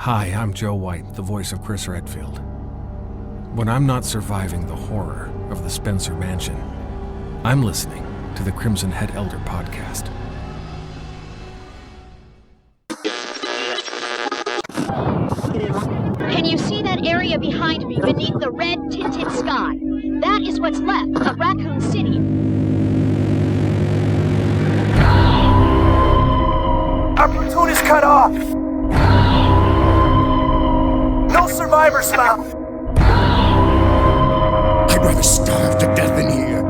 Hi, I'm Joe White, the voice of Chris Redfield. When I'm not surviving the horror of the Spencer Mansion, I'm listening to the Crimson Head Elder podcast. Can you see that area behind me beneath the red tinted sky? That is what's left of Raccoon City. Our platoon is cut off! No survivors left! I'd rather starve to death in here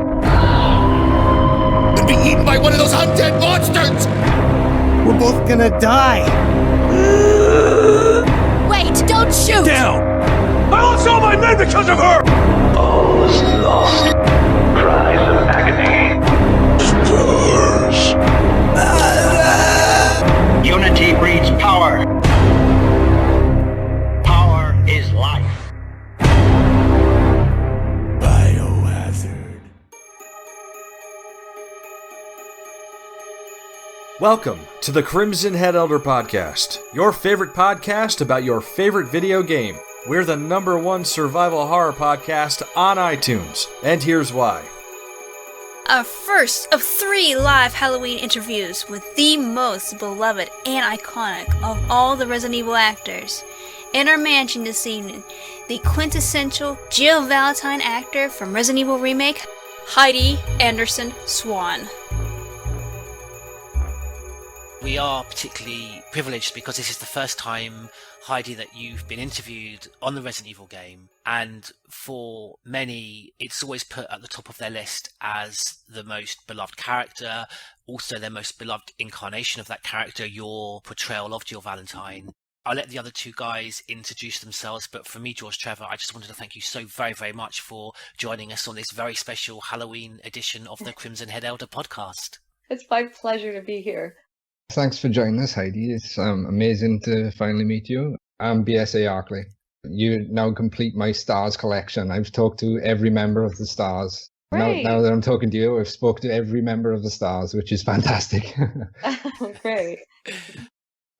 than be eaten by one of those undead monsters! We're both gonna die! Wait, don't shoot! Down! I lost all my men because of her! All is lost. Cries of agony. Stars! Unity breeds power. Power is life. Biohazard. Welcome to the Crimson Head Elder podcast, your favorite podcast about your favorite video game. We're the #1 survival horror podcast on iTunes, and here's why. Our first of 3 live Halloween interviews with the most beloved and iconic of all the Resident Evil actors. In our mansion this evening, the quintessential Jill Valentine actor from Resident Evil Remake, Heidi Anderson-Swan. We are particularly privileged because this is the first time, Heidi, that you've been interviewed on the Resident Evil game, and for many it's always put at the top of their list as the most beloved character, also their most beloved incarnation of that character, your portrayal of Jill Valentine. I'll let the other 2 guys introduce themselves, but for me, George Trevor, I just wanted to thank you so very, very much for joining us on this very special Halloween edition of the Crimson Head Elder podcast. It's my pleasure to be here. Thanks for joining us, Heidi. It's amazing to finally meet you. I'm BSA Arkley. You now complete my stars collection. I've talked to every member of the stars. Great. Now that I'm talking to you, I've spoke to every member of the stars, which is fantastic. Great.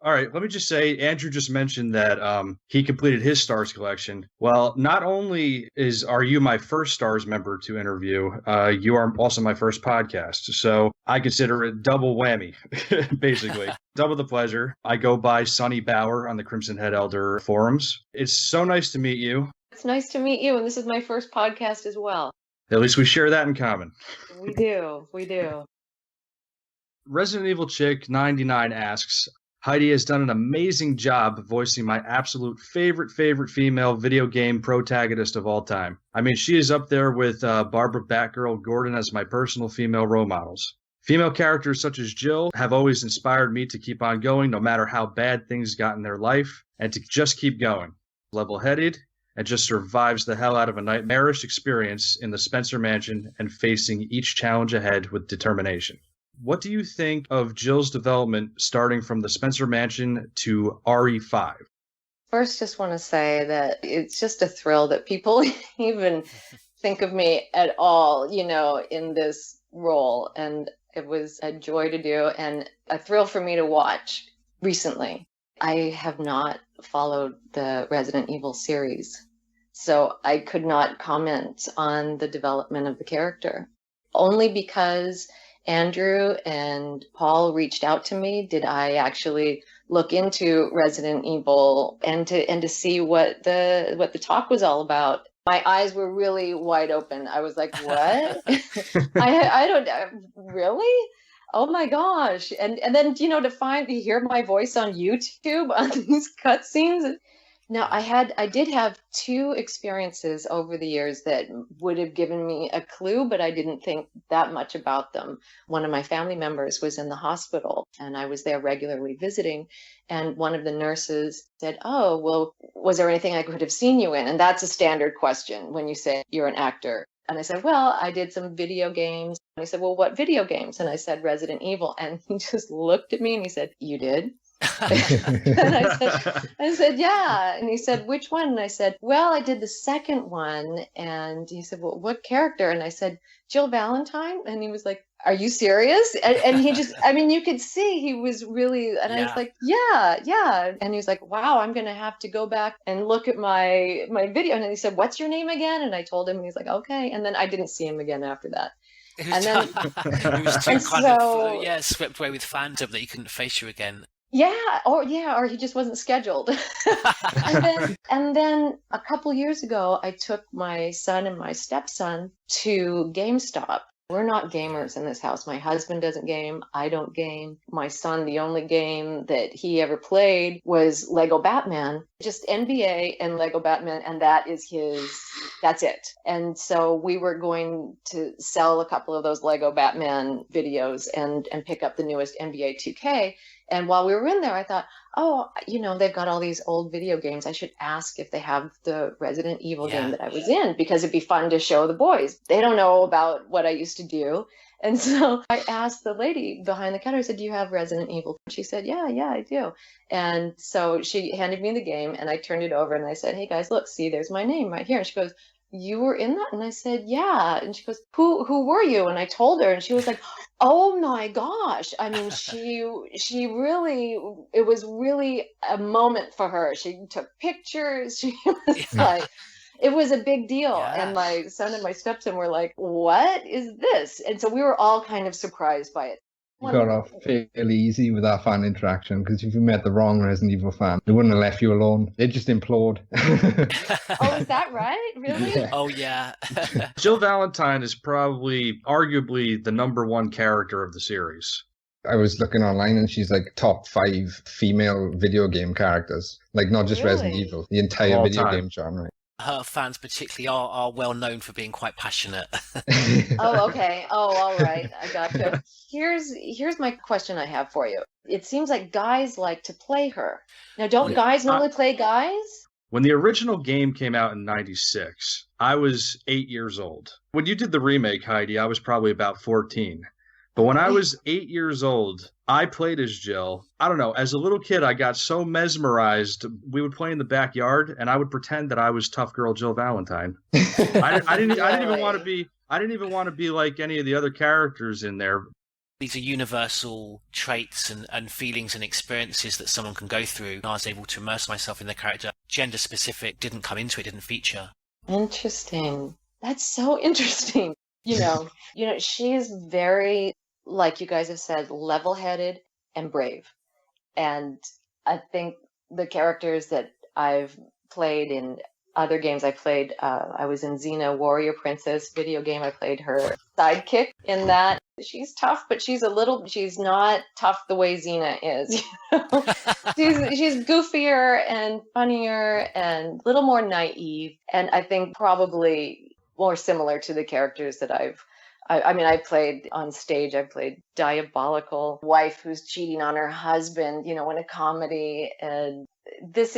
All right, let me just say, Andrew just mentioned that he completed his stars collection. Well, not only are you my first stars member to interview, you are also my first podcast. So I consider it double whammy, basically. Double the pleasure. I go by Sonny Bauer on the Crimson Head Elder forums. It's so nice to meet you. It's nice to meet you, and this is my first podcast as well. At least we share that in common. We do. Resident Evil Chick 99 asks, Heidi has done an amazing job voicing my absolute favorite female video game protagonist of all time. I mean, she is up there with Barbara Batgirl Gordon as my personal female role models. Female characters such as Jill have always inspired me to keep on going no matter how bad things got in their life, and to just keep going. Level-headed, and just survives the hell out of a nightmarish experience in the Spencer Mansion and facing each challenge ahead with determination. What do you think of Jill's development starting from the Spencer Mansion to RE5? First, just want to say that it's just a thrill that people even think of me at all, in this role. And it was a joy to do and a thrill for me to watch recently. I have not followed the Resident Evil series, so I could not comment on the development of the character. Only because Andrew and Paul reached out to me did I actually look into Resident Evil and to see what the talk was all about. My eyes were really wide open. I was like, what? I don't really? Oh my gosh. And then, to hear my voice on YouTube on these cutscenes. Now, I did have 2 experiences over the years that would have given me a clue, but I didn't think that much about them. One of my family members was in the hospital, and I was there regularly visiting, and one of the nurses said, oh, well, was there anything I could have seen you in? And that's a standard question when you say you're an actor. And I said, well, I did some video games. And he said, well, what video games? And I said, Resident Evil. And he just looked at me and he said, you did? And I said, yeah. And he said, which one? And I said, well, I did the second one. And he said, well, what character? And I said, Jill Valentine. And he was like, are you serious? And he just, I mean, you could see he was really, and I was like, yeah. And he was like, wow, I'm going to have to go back and look at my video. And then he said, what's your name again? And I told him, and he's like, okay. And then I didn't see him again after that. And then he was too swept away with fandom that he couldn't face you again. Or he just wasn't scheduled. and then a couple years ago, I took my son and my stepson to GameStop. We're not gamers in this house. My husband doesn't game. I don't game. My son, the only game that he ever played was Lego Batman, just NBA and Lego Batman. And that's it. And so we were going to sell a couple of those Lego Batman videos and pick up the newest NBA 2K. And while we were in there, I thought, they've got all these old video games. I should ask if they have the Resident Evil game that I was in, because it'd be fun to show the boys. They don't know about what I used to do. And so I asked the lady behind the counter, I said, do you have Resident Evil? She said, yeah, I do. And so she handed me the game and I turned it over and I said, hey guys, look, see, there's my name right here. And she goes, you were in that? And I said, yeah. And she goes, who were you? And I told her, and she was like, oh my gosh. I mean, she really, it was really a moment for her. She took pictures. She was like, it was a big deal. Yeah. And my son and my stepson were like, what is this? And so we were all kind of surprised by it. You got off fairly easy with that fan interaction, because if you met the wrong Resident Evil fan, they wouldn't have left you alone. They'd just implode. Oh, is that right? Really? Yeah. Oh, yeah. Jill Valentine is probably, arguably, the number one character of the series. I was looking online and she's like top 5 female video game characters. Like not just Resident Evil, the entire video game genre. Her fans particularly are well known for being quite passionate. Oh, okay. Oh, all right. I gotcha. Here's my question I have for you. It seems like guys like to play her. Now, don't guys normally play guys? When the original game came out in 96, I was 8 years old. When you did the remake, Heidi, I was probably about 14. But when I was 8 years old, I played as Jill. I don't know. As a little kid, I got so mesmerized. We would play in the backyard, and I would pretend that I was tough girl Jill Valentine. I didn't even want to be. I didn't even want to be like any of the other characters in there. These are universal traits and feelings and experiences that someone can go through. I was able to immerse myself in the character. Gender specific didn't come into it, didn't feature. Interesting. That's so interesting. You know, she's very, like you guys have said, level-headed and brave. And I think the characters that I've played in other games, I was in Xena Warrior Princess video game. I played her sidekick in that. She's tough, but she's not tough the way Xena is. She's goofier and funnier and a little more naive. And I think probably more similar to the characters that I played on stage. I played diabolical wife who's cheating on her husband, in a comedy. And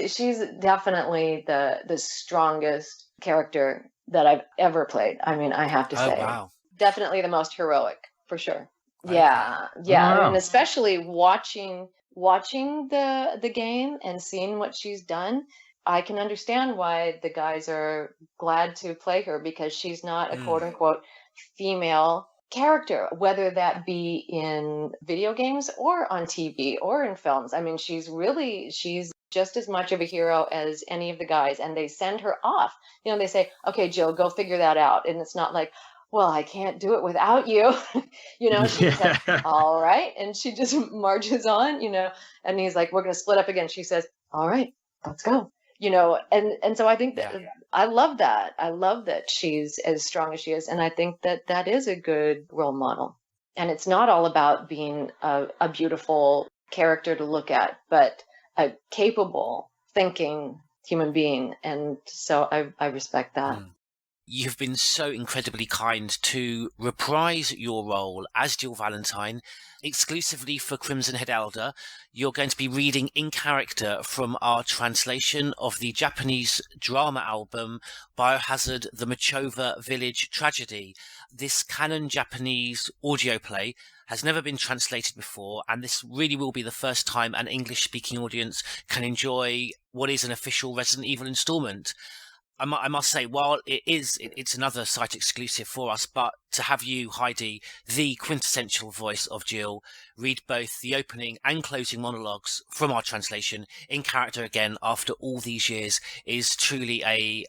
she's definitely the strongest character that I've ever played. I mean, I have to say, wow. Definitely the most heroic, for sure. Okay. Yeah. Wow. And especially watching the game and seeing what she's done. I can understand why the guys are glad to play her, because she's not a quote unquote female character, whether that be in video games or on TV or in films. I mean, she's just as much of a hero as any of the guys, and they send her off. They say, okay, Jill, go figure that out. And it's not like, well, I can't do it without you. She says, all right. And she just marches on, and he's like, we're going to split up again. She says, all right, let's go. And so I think that I love that. I love that she's as strong as she is. And I think that is a good role model. And it's not all about being a beautiful character to look at, but a capable, thinking human being. And so I respect that. you've been so incredibly kind to reprise your role as Jill Valentine exclusively for Crimson Head Elder. You're going to be reading in character from our translation of the Japanese drama album Biohazard: The Machova Village Tragedy. This canon Japanese audio play has never been translated before, and this really will be the first time an English-speaking audience can enjoy what is an official Resident Evil installment. I must say, while it's another site exclusive for us, but to have you, Heidi, the quintessential voice of Jill, read both the opening and closing monologues from our translation in character again after all these years is truly a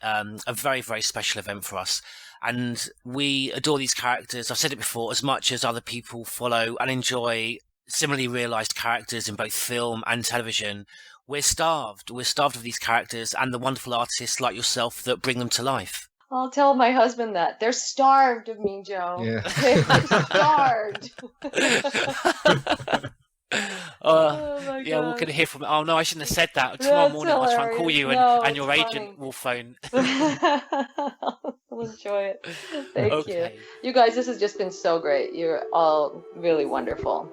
very, very special event for us. And we adore these characters, I've said it before, as much as other people follow and enjoy similarly realised characters in both film and television. We're starved of these characters and the wonderful artists like yourself that bring them to life. I'll tell my husband that. They're starved of me, Joe. Yeah. They're starved. Oh my God. We're going to hear from... Oh, no, I shouldn't have said that. Tomorrow morning I'll try and call you and your agent will phone. I'll enjoy it. Thank you. You guys, this has just been so great. You're all really wonderful.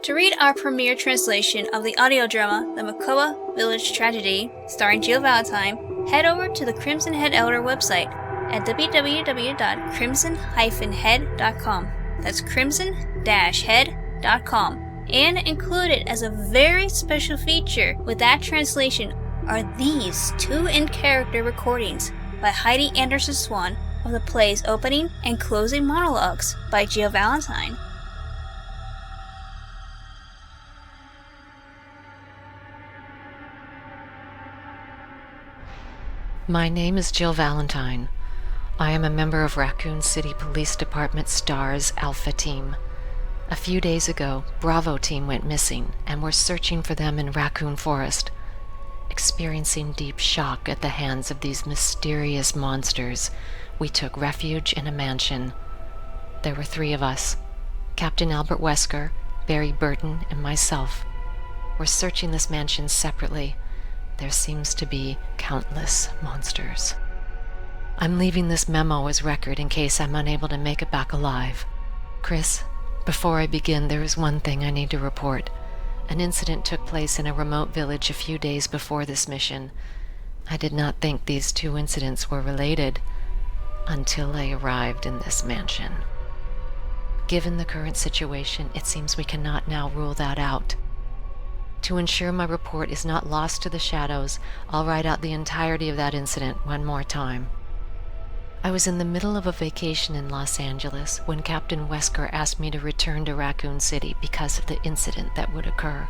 To read our premiere translation of the audio drama The Machova Village Tragedy, starring Jill Valentine, head over to the Crimson Head Elder website at www.crimson-head.com. That's crimson-head.com. And included as a very special feature with that translation are these 2 in-character recordings by Heidi Anderson-Swan of the play's opening and closing monologues by Jill Valentine. My name is Jill Valentine. I am a member of Raccoon City Police Department STAR's Alpha Team. A few days ago, Bravo Team went missing, and we're searching for them in Raccoon Forest. Experiencing deep shock at the hands of these mysterious monsters, we took refuge in a mansion. There were 3 of us, Captain Albert Wesker, Barry Burton, and myself. We're searching this mansion separately. There seems to be countless monsters. I'm leaving this memo as record in case I'm unable to make it back alive. Chris, before I begin, there is one thing I need to report. An incident took place in a remote village a few days before this mission. I did not think these 2 incidents were related until I arrived in this mansion. Given the current situation, it seems we cannot now rule that out. To ensure my report is not lost to the shadows, I'll write out the entirety of that incident one more time. I was in the middle of a vacation in Los Angeles when Captain Wesker asked me to return to Raccoon City because of the incident that would occur.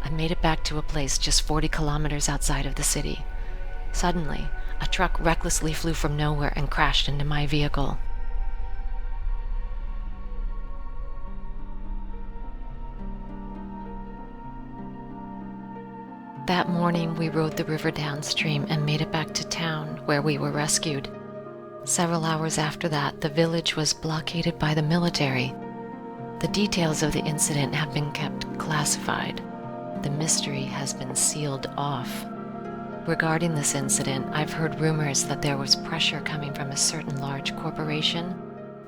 I made it back to a place just 40 kilometers outside of the city. Suddenly, a truck recklessly flew from nowhere and crashed into my vehicle. That morning, we rode the river downstream and made it back to town, where we were rescued. Several hours after that, the village was blockaded by the military. The details of the incident have been kept classified. The mystery has been sealed off. Regarding this incident, I've heard rumors that there was pressure coming from a certain large corporation,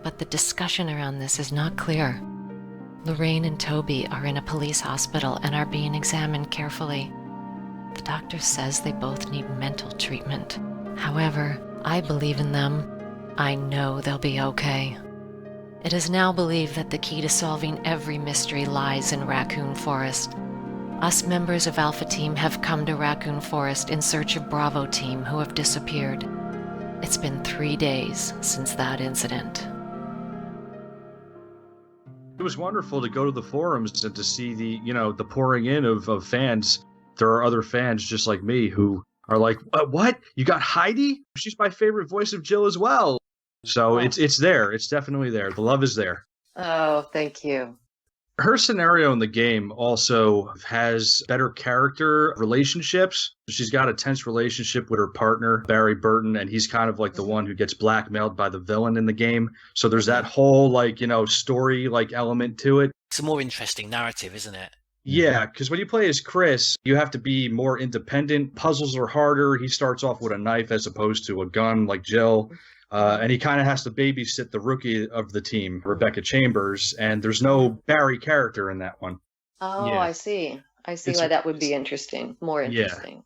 but the discussion around this is not clear. Lorraine and Toby are in a police hospital and are being examined carefully. The doctor says they both need mental treatment. However, I believe in them. I know they'll be okay. It is now believed that the key to solving every mystery lies in Raccoon Forest. Us members of Alpha Team have come to Raccoon Forest in search of Bravo Team who have disappeared. It's been 3 days since that incident. It was wonderful to go to the forums and to see the pouring in of fans. There are other fans just like me who are like, what? You got Heidi? She's my favorite voice of Jill as well. So it's there. It's definitely there. The love is there. Oh, thank you. Her scenario in the game also has better character relationships. She's got a tense relationship with her partner, Barry Burton, and he's kind of like the one who gets blackmailed by the villain in the game. So there's that whole story element to it. It's a more interesting narrative, isn't it? Yeah, because when you play as Chris, you have to be more independent. Puzzles are harder. He starts off with a knife as opposed to a gun like Jill. And he kind of has to babysit the rookie of the team, Rebecca Chambers. And there's no Barry character in that one. Oh, Yeah. I see. I see It's why a- that would be interesting. More interesting.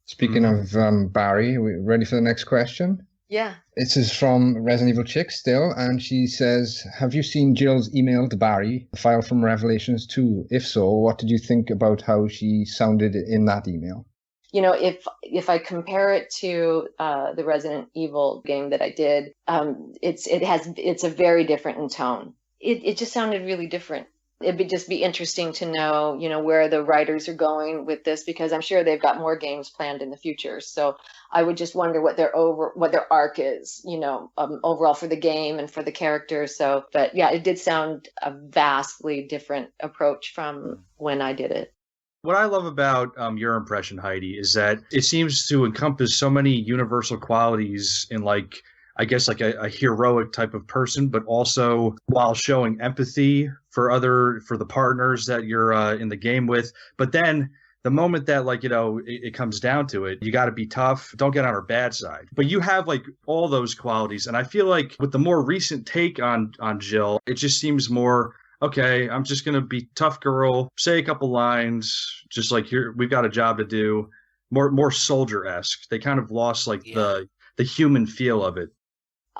Speaking of Barry, are we ready for the next question? Yeah. This is from Resident Evil Chick still, and she says, have you seen Jill's email to Barry, the file from Revelations 2? If so, what did you think about how she sounded in that email? You know, if I compare it to the Resident Evil game that I did, it's a very different in tone. It just sounded really different. It'd just be interesting to know, you know, where the writers are going with this, because I'm sure they've got more games planned in the future. So I would just wonder what their arc is, you know, overall for the game and for the character. So, but yeah, it did sound a vastly different approach from when I did it. What I love about your impression, Heidi, is that it seems to encompass so many universal qualities in, like, I guess, like a heroic type of person, but also while showing empathy for the partners that you're in the game with. But then the moment that, like, you know, it comes down to it, you got to be tough. Don't get on her bad side. But you have, like, all those qualities. And I feel like with the more recent take on Jill, it just seems more, okay, I'm just going to be tough girl, say a couple lines, just like, here, we've got a job to do. More soldier-esque. They kind of lost, like, the human feel of it.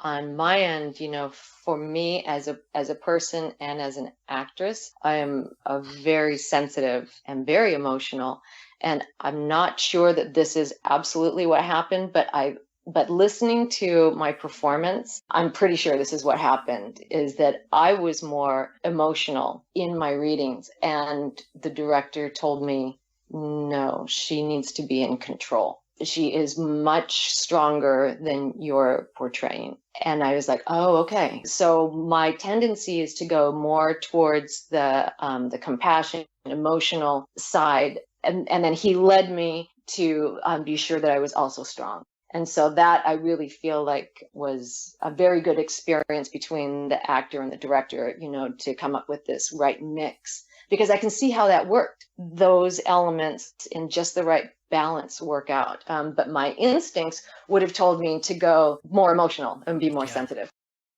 On my end, you know, for me as a person and as an actress, I am a very sensitive and very emotional, and I'm not sure that this is absolutely what happened, but listening to my performance, I'm pretty sure this is what happened, is that I was more emotional in my readings, and the director told me, no, she needs to be in control. She is much stronger than you're portraying. And I was like, oh, okay. So my tendency is to go more towards the compassion, emotional side. And then he led me to be sure that I was also strong. And so that I really feel like was a very good experience between the actor and the director, you know, to come up with this right mix. Because I can see how that worked. Those elements in just the right balance work out. But my instincts would have told me to go more emotional and be more sensitive.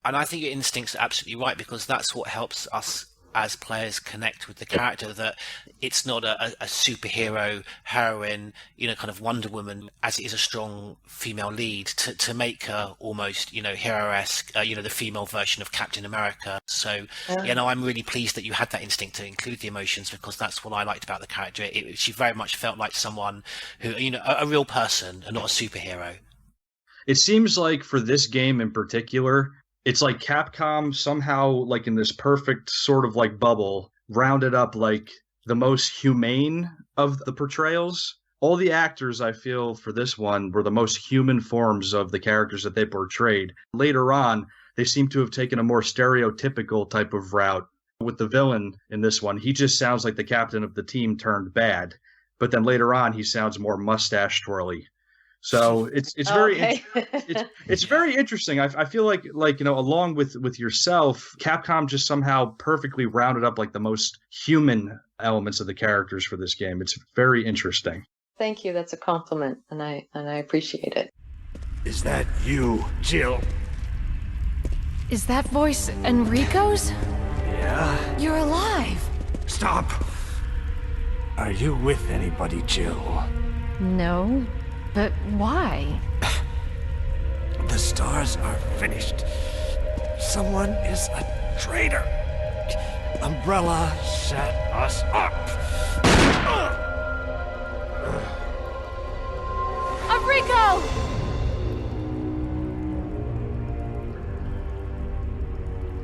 And I think your instincts are absolutely right, because that's what helps us as players connect with the character, that it's not a superhero heroine, you know, kind of Wonder Woman, as it is a strong female lead, to make her almost, you know, hero-esque, you know, the female version of Captain America. So, you know, I'm really pleased that you had that instinct to include the emotions, because that's what I liked about the character. She very much felt like someone who, you know, a real person and not a superhero. It seems like for this game in particular, it's like Capcom somehow, like in this perfect sort of like bubble, rounded up like the most humane of the portrayals. All the actors, I feel, for this one were the most human forms of the characters that they portrayed. Later on, they seem to have taken a more stereotypical type of route. With the villain in this one, he just sounds like the captain of the team turned bad. But then later on, he sounds more mustache twirly. So it's very it's very interesting. I feel like you know, along with yourself, Capcom just somehow perfectly rounded up like the most human elements of the characters for this game. It's very interesting. Thank you. That's a compliment, and I appreciate it. Is that you, Jill? Is that voice Enrico's? Yeah. You're alive. Stop. Are you with anybody, Jill? No. But why? The stars are finished. Someone is a traitor. Umbrella set us up. Enrico!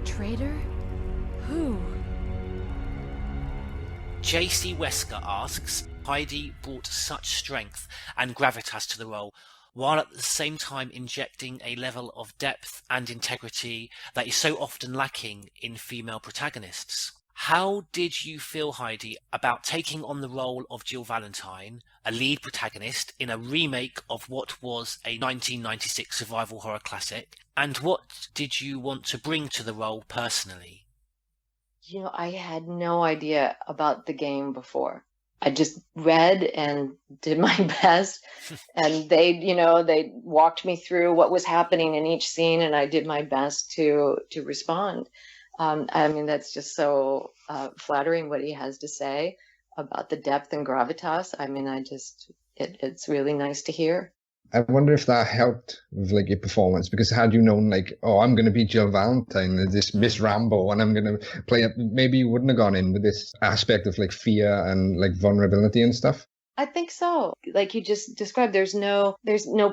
Traitor? Who? JC Wesker asks, Heidi brought such strength and gravitas to the role, while at the same time injecting a level of depth and integrity that is so often lacking in female protagonists. How did you feel, Heidi, about taking on the role of Jill Valentine, a lead protagonist in a remake of what was a 1996 survival horror classic, and what did you want to bring to the role personally? I had no idea about the game before. I just read and did my best, and they walked me through what was happening in each scene, and I did my best to respond. That's just so flattering what he has to say about the depth and gravitas. It's really nice to hear. I wonder if that helped with like your performance, because had you known like, oh, I'm going to be Jill Valentine, this Miss Rambo, and I'm going to play up, maybe you wouldn't have gone in with this aspect of like fear and like vulnerability and stuff. I think so. Like you just described, there's no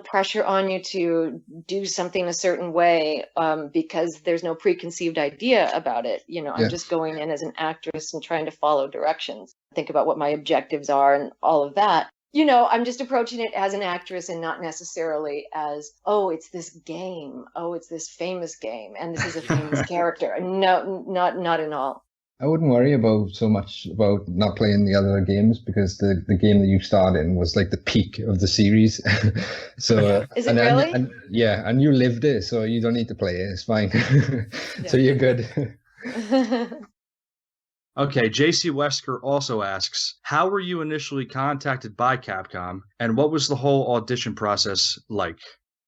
pressure on you to do something a certain way because there's no preconceived idea about it. I'm just going in as an actress and trying to follow directions, think about what my objectives are and all of that. I'm just approaching it as an actress and not necessarily as, oh, it's this game. Oh, it's this famous game. And this is a famous character. No, not at all. I wouldn't worry so much about not playing the other games, because the game that you starred in was like the peak of the series. So is it really? And you lived it, so you don't need to play it. It's fine. So you're good. Okay, JC Wesker also asks, how were you initially contacted by Capcom, and what was the whole audition process like?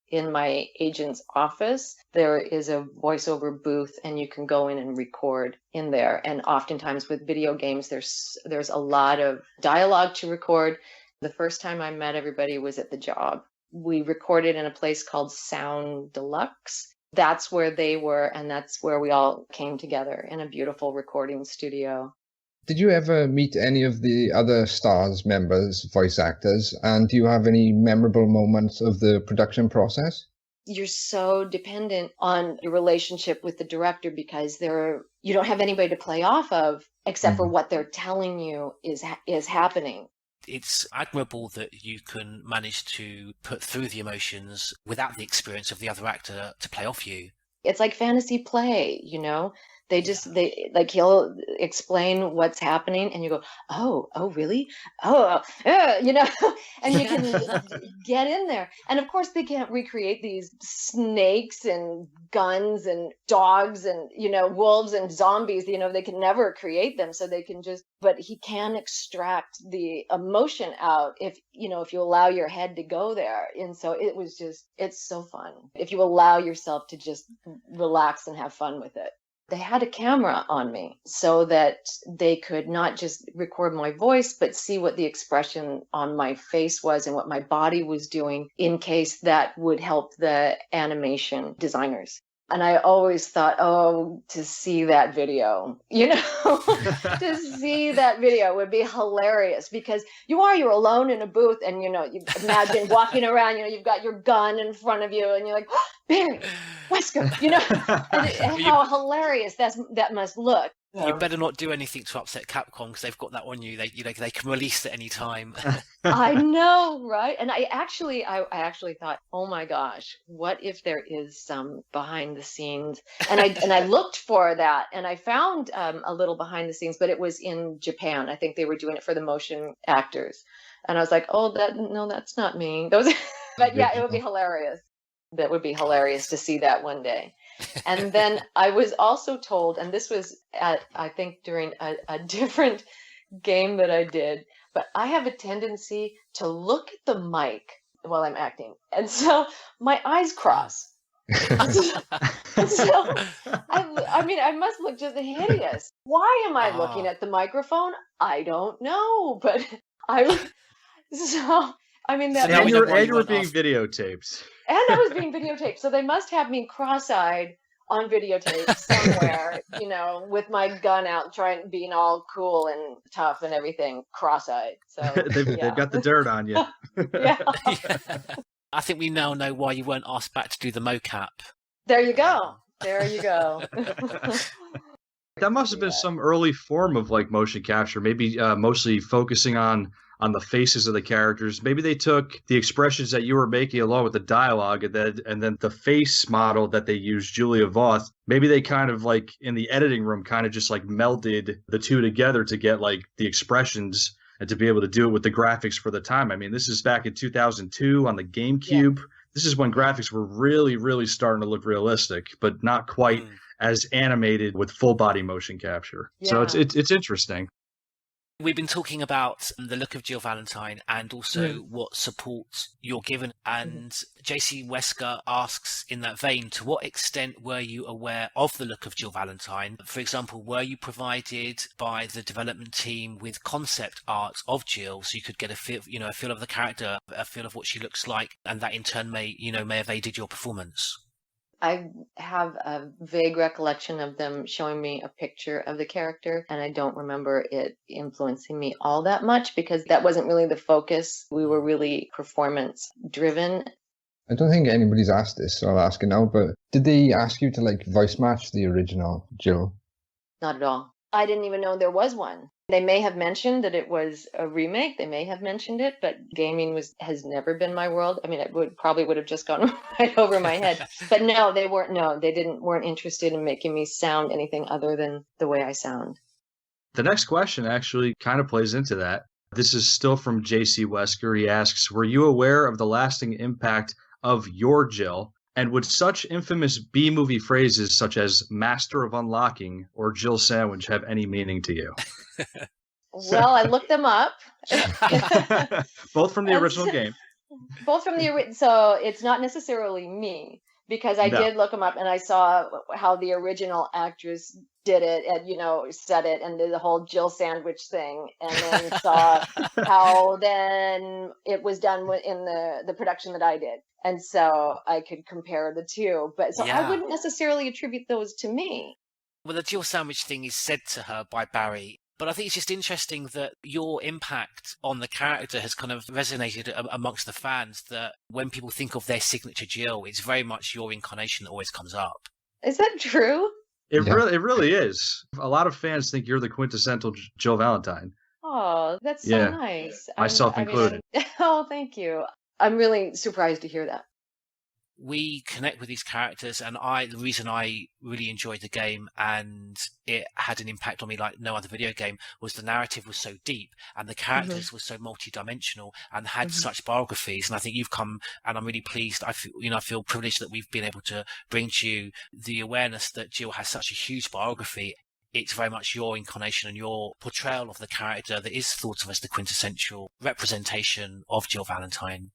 In my agent's office, there is a voiceover booth, and you can go in and record in there. And oftentimes with video games, there's a lot of dialogue to record. The first time I met everybody was at the job. We recorded in a place called Sound Deluxe. That's where they were, and that's where we all came together in a beautiful recording studio. Did you ever meet any of the other Stars members, voice actors, and do you have any memorable moments of the production process? You're so dependent on your relationship with the director, because you don't have anybody to play off of except for what they're telling you is happening. It's admirable that you can manage to put through the emotions without the experience of the other actor to play off you. It's like fantasy play, he'll explain what's happening and you go, oh, really? And you can get in there. And of course they can't recreate these snakes and guns and dogs and, wolves and zombies, they can never create them. So they can but he can extract the emotion out if you allow your head to go there. And so it's so fun if you allow yourself to just relax and have fun with it. They had a camera on me so that they could not just record my voice, but see what the expression on my face was and what my body was doing, in case that would help the animation designers. And I always thought, to see that video, to see that video would be hilarious, because you're alone in a booth and, you imagine walking around, you've got your gun in front of you and you're like, oh, Barry, Wesker, and how hilarious that must look. You better not do anything to upset Capcom, because they've got that on you. They can release it any time. I know, right? And I actually thought, oh my gosh, what if there is some behind the scenes? And I looked for that, and I found a little behind the scenes, but it was in Japan. I think they were doing it for the motion actors, and I was like, that's not me. But yeah, it would be hilarious. That would be hilarious to see that one day. And then I was also told, and this was I think during a different game that I did, but I have a tendency to look at the mic while I'm acting. And so my eyes cross. So, I must look just hideous. Why am I looking at the microphone? I don't know, but and you were being videotaped. And I was being videotaped, so they must have me cross-eyed on videotape somewhere, with my gun out, being all cool and tough and everything, cross-eyed. So they've got the dirt on you. Yeah. I think we now know why you weren't asked back to do the mocap. There you go. That must have been some early form of like motion capture, maybe mostly focusing on the faces of the characters. Maybe they took the expressions that you were making along with the dialogue and then the face model that they used, Julia Voth, maybe they kind of like in the editing room kind of just like melded the two together to get like the expressions and to be able to do it with the graphics for the time. I mean, this is back in 2002 on the GameCube. Yeah. This is when graphics were really, really starting to look realistic, but not quite as animated with full body motion capture. So it's interesting. We've been talking about the look of Jill Valentine and also what support you're given. And JC Wesker asks in that vein, to what extent were you aware of the look of Jill Valentine? For example, were you provided by the development team with concept art of Jill so you could get a feel of the character, a feel of what she looks like, and that in turn may have aided your performance? I have a vague recollection of them showing me a picture of the character, and I don't remember it influencing me all that much because that wasn't really the focus. We were really performance driven. I don't think anybody's asked this, so I'll ask it now, but did they ask you to like voice match the original Jill? Not at all. I didn't even know there was one. They may have mentioned that it was a remake. They may have mentioned it, but gaming has never been my world. I mean, it would have just gone right over my head. But no, they weren't. No, they weren't interested in making me sound anything other than the way I sound. The next question actually kind of plays into that. This is still from JC Wesker. He asks, were you aware of the lasting impact of your Jill? And would such infamous B-movie phrases such as Master of Unlocking or Jill Sandwich have any meaning to you? Well, I looked them up. Both from the original game. Both from the original. So it's not necessarily me, because I did look them up and I saw how the original actress did it and, said it and did the whole Jill Sandwich thing. And then saw how then it was done in the production that I did. And so I could compare the two. But so I wouldn't necessarily attribute those to me. Well, the Jill Sandwich thing is said to her by Barry. But I think it's just interesting that your impact on the character has kind of resonated amongst the fans, that when people think of their signature Jill, it's very much your incarnation that always comes up. Is that true? It really is. A lot of fans think you're the quintessential Jill Valentine. Oh, that's so nice. Myself included. Oh, thank you. I'm really surprised to hear that. We connect with these characters, and the reason I really enjoyed the game and it had an impact on me like no other video game was the narrative was so deep and the characters were so multi-dimensional and had such biographies. And I think you've come, and I'm really pleased. I feel privileged that we've been able to bring to you the awareness that Jill has such a huge biography. It's very much your incarnation and your portrayal of the character that is thought of as the quintessential representation of Jill Valentine.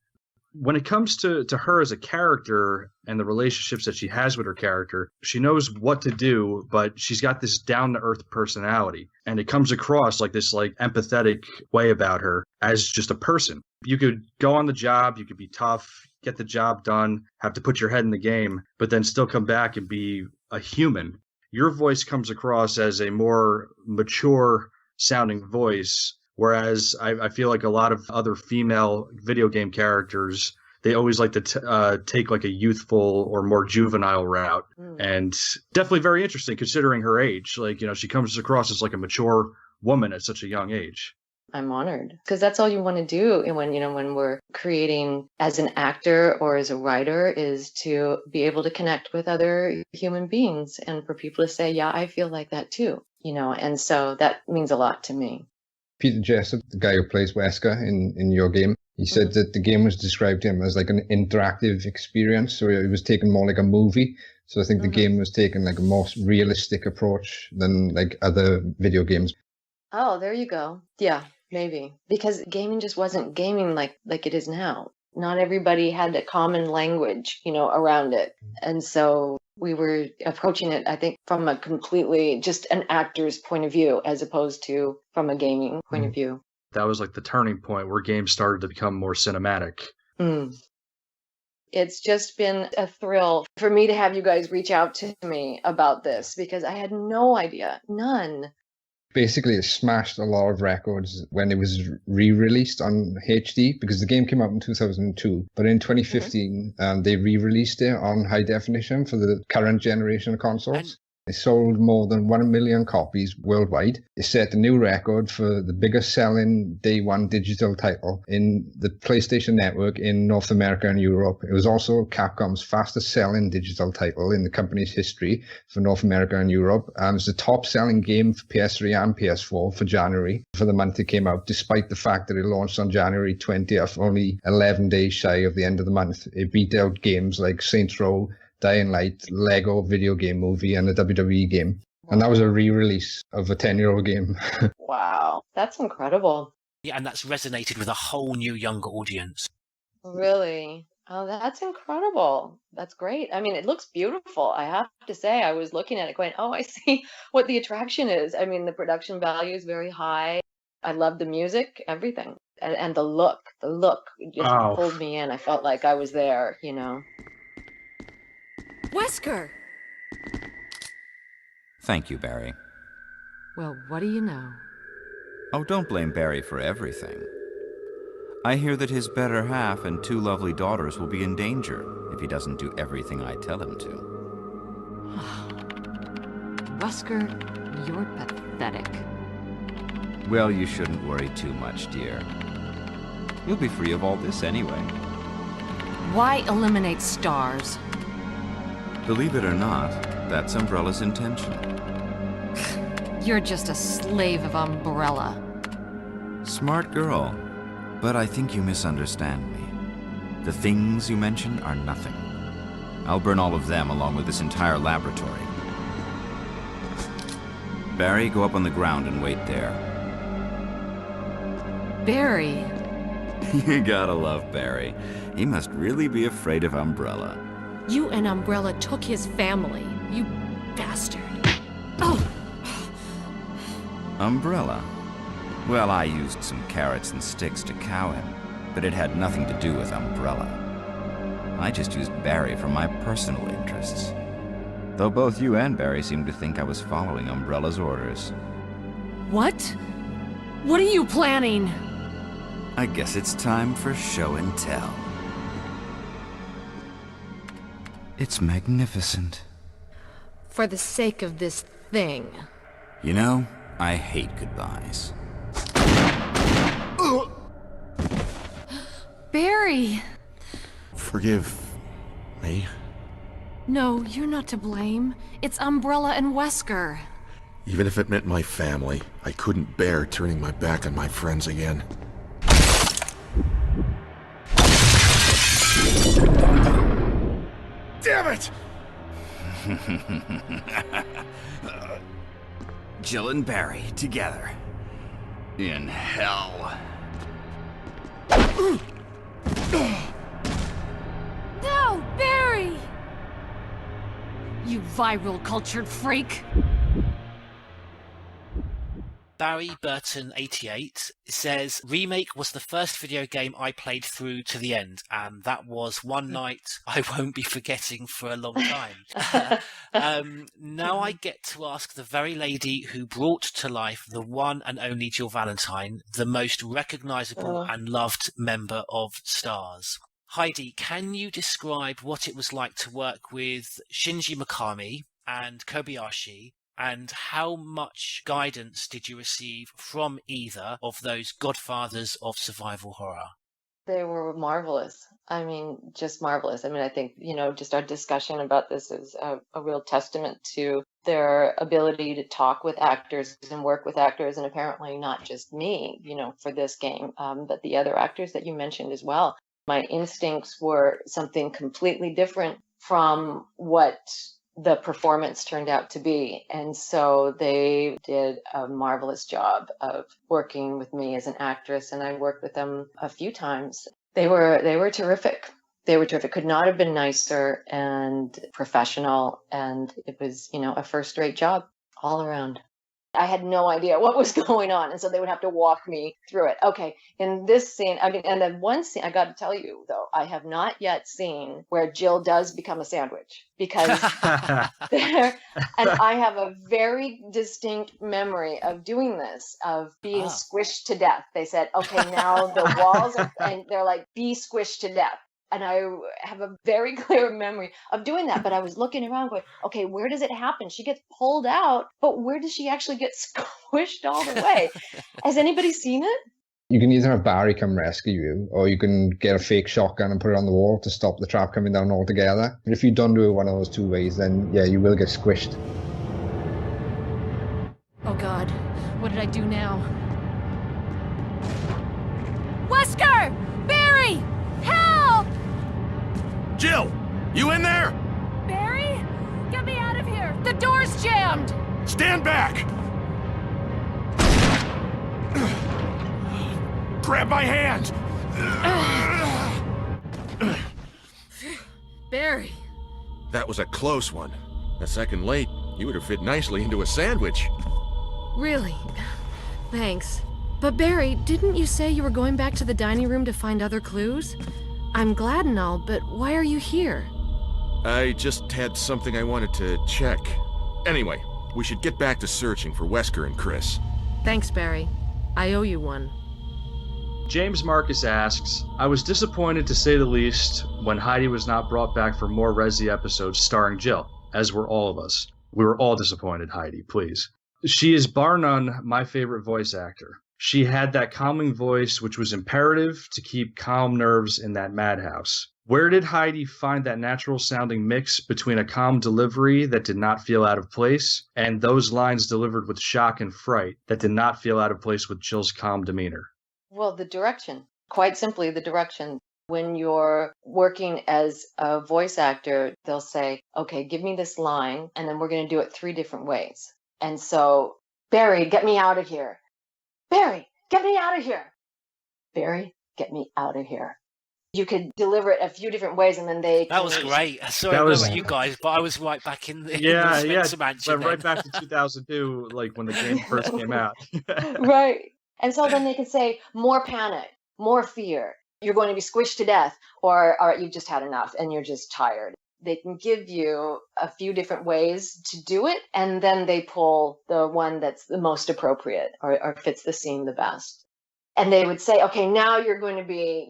When it comes to her as a character and the relationships that she has with her character, she knows what to do, but she's got this down-to-earth personality. And it comes across like this empathetic way about her as just a person. You could go on the job, you could be tough, get the job done, have to put your head in the game, but then still come back and be a human. Your voice comes across as a more mature sounding voice. Whereas I feel like a lot of other female video game characters, they always like to take like a youthful or more juvenile route. And definitely very interesting considering her age. Like, she comes across as like a mature woman at such a young age. I'm honored because that's all you want to do when we're creating as an actor or as a writer is to be able to connect with other human beings and for people to say, yeah, I feel like that too, and so that means a lot to me. Peter Jessup, the guy who plays Wesker in your game, he said that the game was described to him as like an interactive experience. So it was taken more like a movie. So I think the game was taken like a more realistic approach than like other video games. Oh, there you go. Yeah, maybe. Because gaming just wasn't gaming like it is now. Not everybody had a common language, around it. And so we were approaching it, I think, from a completely just an actor's point of view, as opposed to from a gaming point of view. That was like the turning point where games started to become more cinematic. It's just been a thrill for me to have you guys reach out to me about this because I had no idea, none. Basically, it smashed a lot of records when it was re-released on HD because the game came out in 2002. But in 2015, they re-released it on high definition for the current generation of consoles. It sold more than 1 million copies worldwide. It set a new record for the biggest selling day one digital title in the PlayStation Network in North America and Europe. It was also Capcom's fastest selling digital title in the company's history for North America and Europe. And it's the top selling game for PS3 and PS4 for January for the month it came out, despite the fact that it launched on January 20th, only 11 days shy of the end of the month. It beat out games like Saints Row, Dying Light, Lego video game movie, and a WWE game. And that was a re-release of a 10-year-old game. Wow, that's incredible. Yeah, and that's resonated with a whole new younger audience. Really? Oh, that's incredible. That's great. I mean, it looks beautiful. I have to say, I was looking at it going, oh, I see what the attraction is. I mean, the production value is very high. I love the music, everything. And the look just pulled me in. I felt like I was there, you know. Wesker! Thank you, Barry. Well, what do you know? Oh, don't blame Barry for everything. I hear that his better half and 2 lovely daughters will be in danger if he doesn't do everything I tell him to. Wesker, you're pathetic. Well, you shouldn't worry too much, dear. You'll be free of all this anyway. Why eliminate stars? Believe it or not, that's Umbrella's intention. You're just a slave of Umbrella. Smart girl, but I think you misunderstand me. The things you mention are nothing. I'll burn all of them along with this entire laboratory. Barry, go up on the ground and wait there. Barry. You gotta love Barry. He must really be afraid of Umbrella. You and Umbrella took his family, you bastard. Oh! Umbrella? Well, I used some carrots and sticks to cow him, but it had nothing to do with Umbrella. I just used Barry for my personal interests. Though both you and Barry seem to think I was following Umbrella's orders. What? What are you planning? I guess it's time for show and tell. It's magnificent. For the sake of this thing. You know, I hate goodbyes. Barry! Forgive me. No, you're not to blame. It's Umbrella and Wesker. Even if it meant my family, I couldn't bear turning my back on my friends again. Damn it! Jill and Barry together. In hell. No, Barry! You viral cultured freak! Barry Burton 88 says, Remake was the first video game I played through to the end, and that was one night I won't be forgetting for a long time. Now I get to ask the very lady who brought to life the one and only Jill Valentine, the most recognizable and loved member of STARS. Heidi, can you describe what it was like to work with Shinji Mikami and Kobayashi, and how much guidance did you receive from either of those godfathers of survival horror? They were marvelous. I mean, just marvelous. I mean, I think, just our discussion about this is a real testament to their ability to talk with actors and work with actors, and apparently not just me, for this game, but the other actors that you mentioned as well. My instincts were something completely different from what the performance turned out to be. And so they did a marvelous job of working with me as an actress, and I worked with them a few times. They were terrific. They were terrific. Could not have been nicer and professional, and it was, a first-rate job all around. I had no idea what was going on, and so they would have to walk me through it. Okay, in this scene, and then one scene, I got to tell you, though, I have not yet seen where Jill does become a sandwich, because and I have a very distinct memory of doing this, of being squished to death. They said, okay, now the walls are, and they're like, be squished to death. And I have a very clear memory of doing that. But I was looking around going, okay, where does it happen? She gets pulled out, but where does she actually get squished all the way? Has anybody seen it? You can either have Barry come rescue you, or you can get a fake shotgun and put it on the wall to stop the trap coming down altogether. But if you don't do it one of those 2 ways, then yeah, you will get squished. Oh God, what did I do now? Wesker! Barry! Help! Jill! You in there? Stand back! Grab my hand! Barry. That was a close one. A second late, you would have fit nicely into a sandwich. Really? Thanks. But Barry, didn't you say you were going back to the dining room to find other clues? I'm glad and all, but why are you here? I just had something I wanted to check. Anyway, we should get back to searching for Wesker and Chris. Thanks, Barry. I owe you one. James Marcus asks, I was disappointed to say the least when Heidi was not brought back for more Resi episodes starring Jill, as were all of us. We were all disappointed, Heidi, please. She is bar none my favorite voice actor. She had that calming voice which was imperative to keep calm nerves in that madhouse. Where did Heidi find that natural sounding mix between a calm delivery that did not feel out of place and those lines delivered with shock and fright that did not feel out of place with Jill's calm demeanor? Well, the direction. Quite simply, the direction. When you're working as a voice actor, they'll say, okay, give me this line, and then we're going to do it 3 different ways. And so, Barry, get me out of here. Barry, get me out of here. Barry, get me out of here. You could deliver it a few different ways, and then they... That was great. Sorry, I don't know about you guys, but I was right back in the Spencer Mansion. Right back to 2002, like when the game first came out. Right. And so then they can say, more panic, more fear. You're going to be squished to death, or you've just had enough and you're just tired. They can give you a few different ways to do it, and then they pull the one that's the most appropriate or fits the scene the best. And they would say, okay, now you're going to be,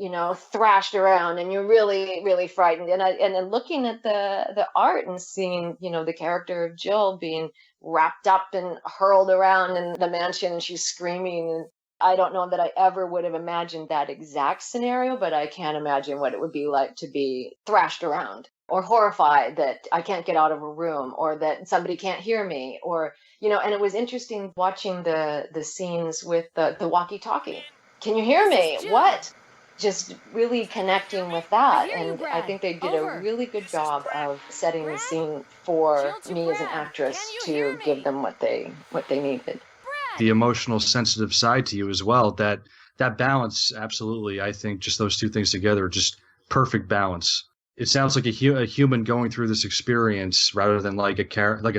thrashed around and you're really, really frightened. And then looking at the art and seeing, the character of Jill being wrapped up and hurled around in the mansion and she's screaming. And I don't know that I ever would have imagined that exact scenario, but I can't imagine what it would be like to be thrashed around or horrified that I can't get out of a room or that somebody can't hear me or, and it was interesting watching the scenes with the walkie-talkie. Can you hear me? What? Just really connecting with that. And I think they did a really good job of setting the scene for me as an actress to give them what they needed. The emotional, sensitive side to you as well. That balance, absolutely. I think just those two things together are just perfect balance. It sounds like a human going through this experience rather than like a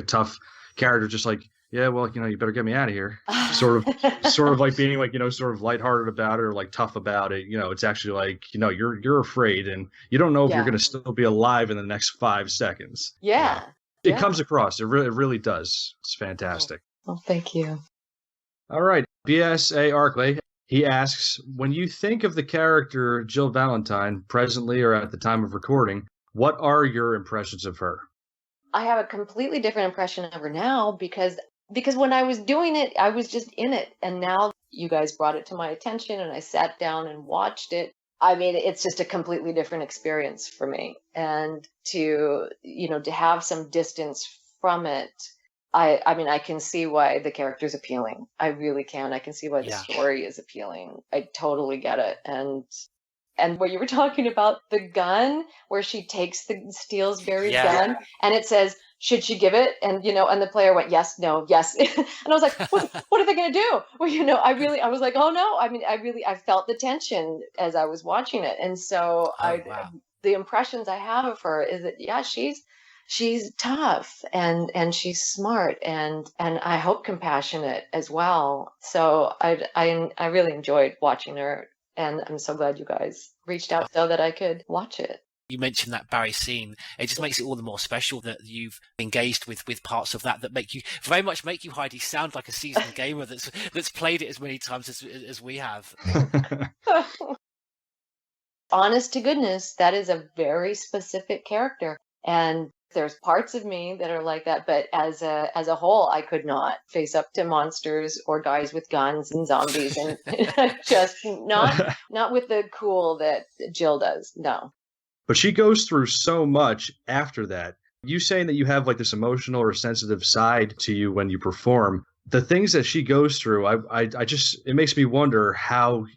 tough character, just like, yeah, well, you better get me out of here. Sort of like being like, sort of lighthearted about it or like tough about it. It's actually like, you're afraid and you don't know if you're going to still be alive in the next 5 seconds. Yeah. It comes across. It really does. It's fantastic. Well, thank you. All right. BSA Arkley, he asks, when you think of the character Jill Valentine, presently or at the time of recording, what are your impressions of her? I have a completely different impression of her now because when I was doing it, I was just in it. And now you guys brought it to my attention and I sat down and watched it. I mean, it's just a completely different experience for me. And to have some distance from it, I mean, I can see why the character's appealing. I really can. I can see why the story is appealing. I totally get it. And where you were talking about the gun, where she steals Barry's gun, and it says, should she give it? And, and the player went, yes, no, yes. And I was like, what are they going to do? Well, I was like, oh no. I mean, I felt the tension as I was watching it. And so the impressions I have of her is that, she's tough and she's smart and I hope compassionate as well. So I really enjoyed watching her. And I'm so glad you guys reached out so that I could watch it. You mentioned that Barry scene. It just makes it all the more special that you've engaged with parts of that very much make you, Heidi, sound like a seasoned gamer that's played it as many times as we have. Honest to goodness, that is a very specific character. And there's parts of me that are like that, but as a whole, I could not face up to monsters or guys with guns and zombies, and just not with the cool that Jill does. No. But she goes through so much after that. You saying that you have like this emotional or sensitive side to you when you perform. The things that she goes through, I just it makes me wonder how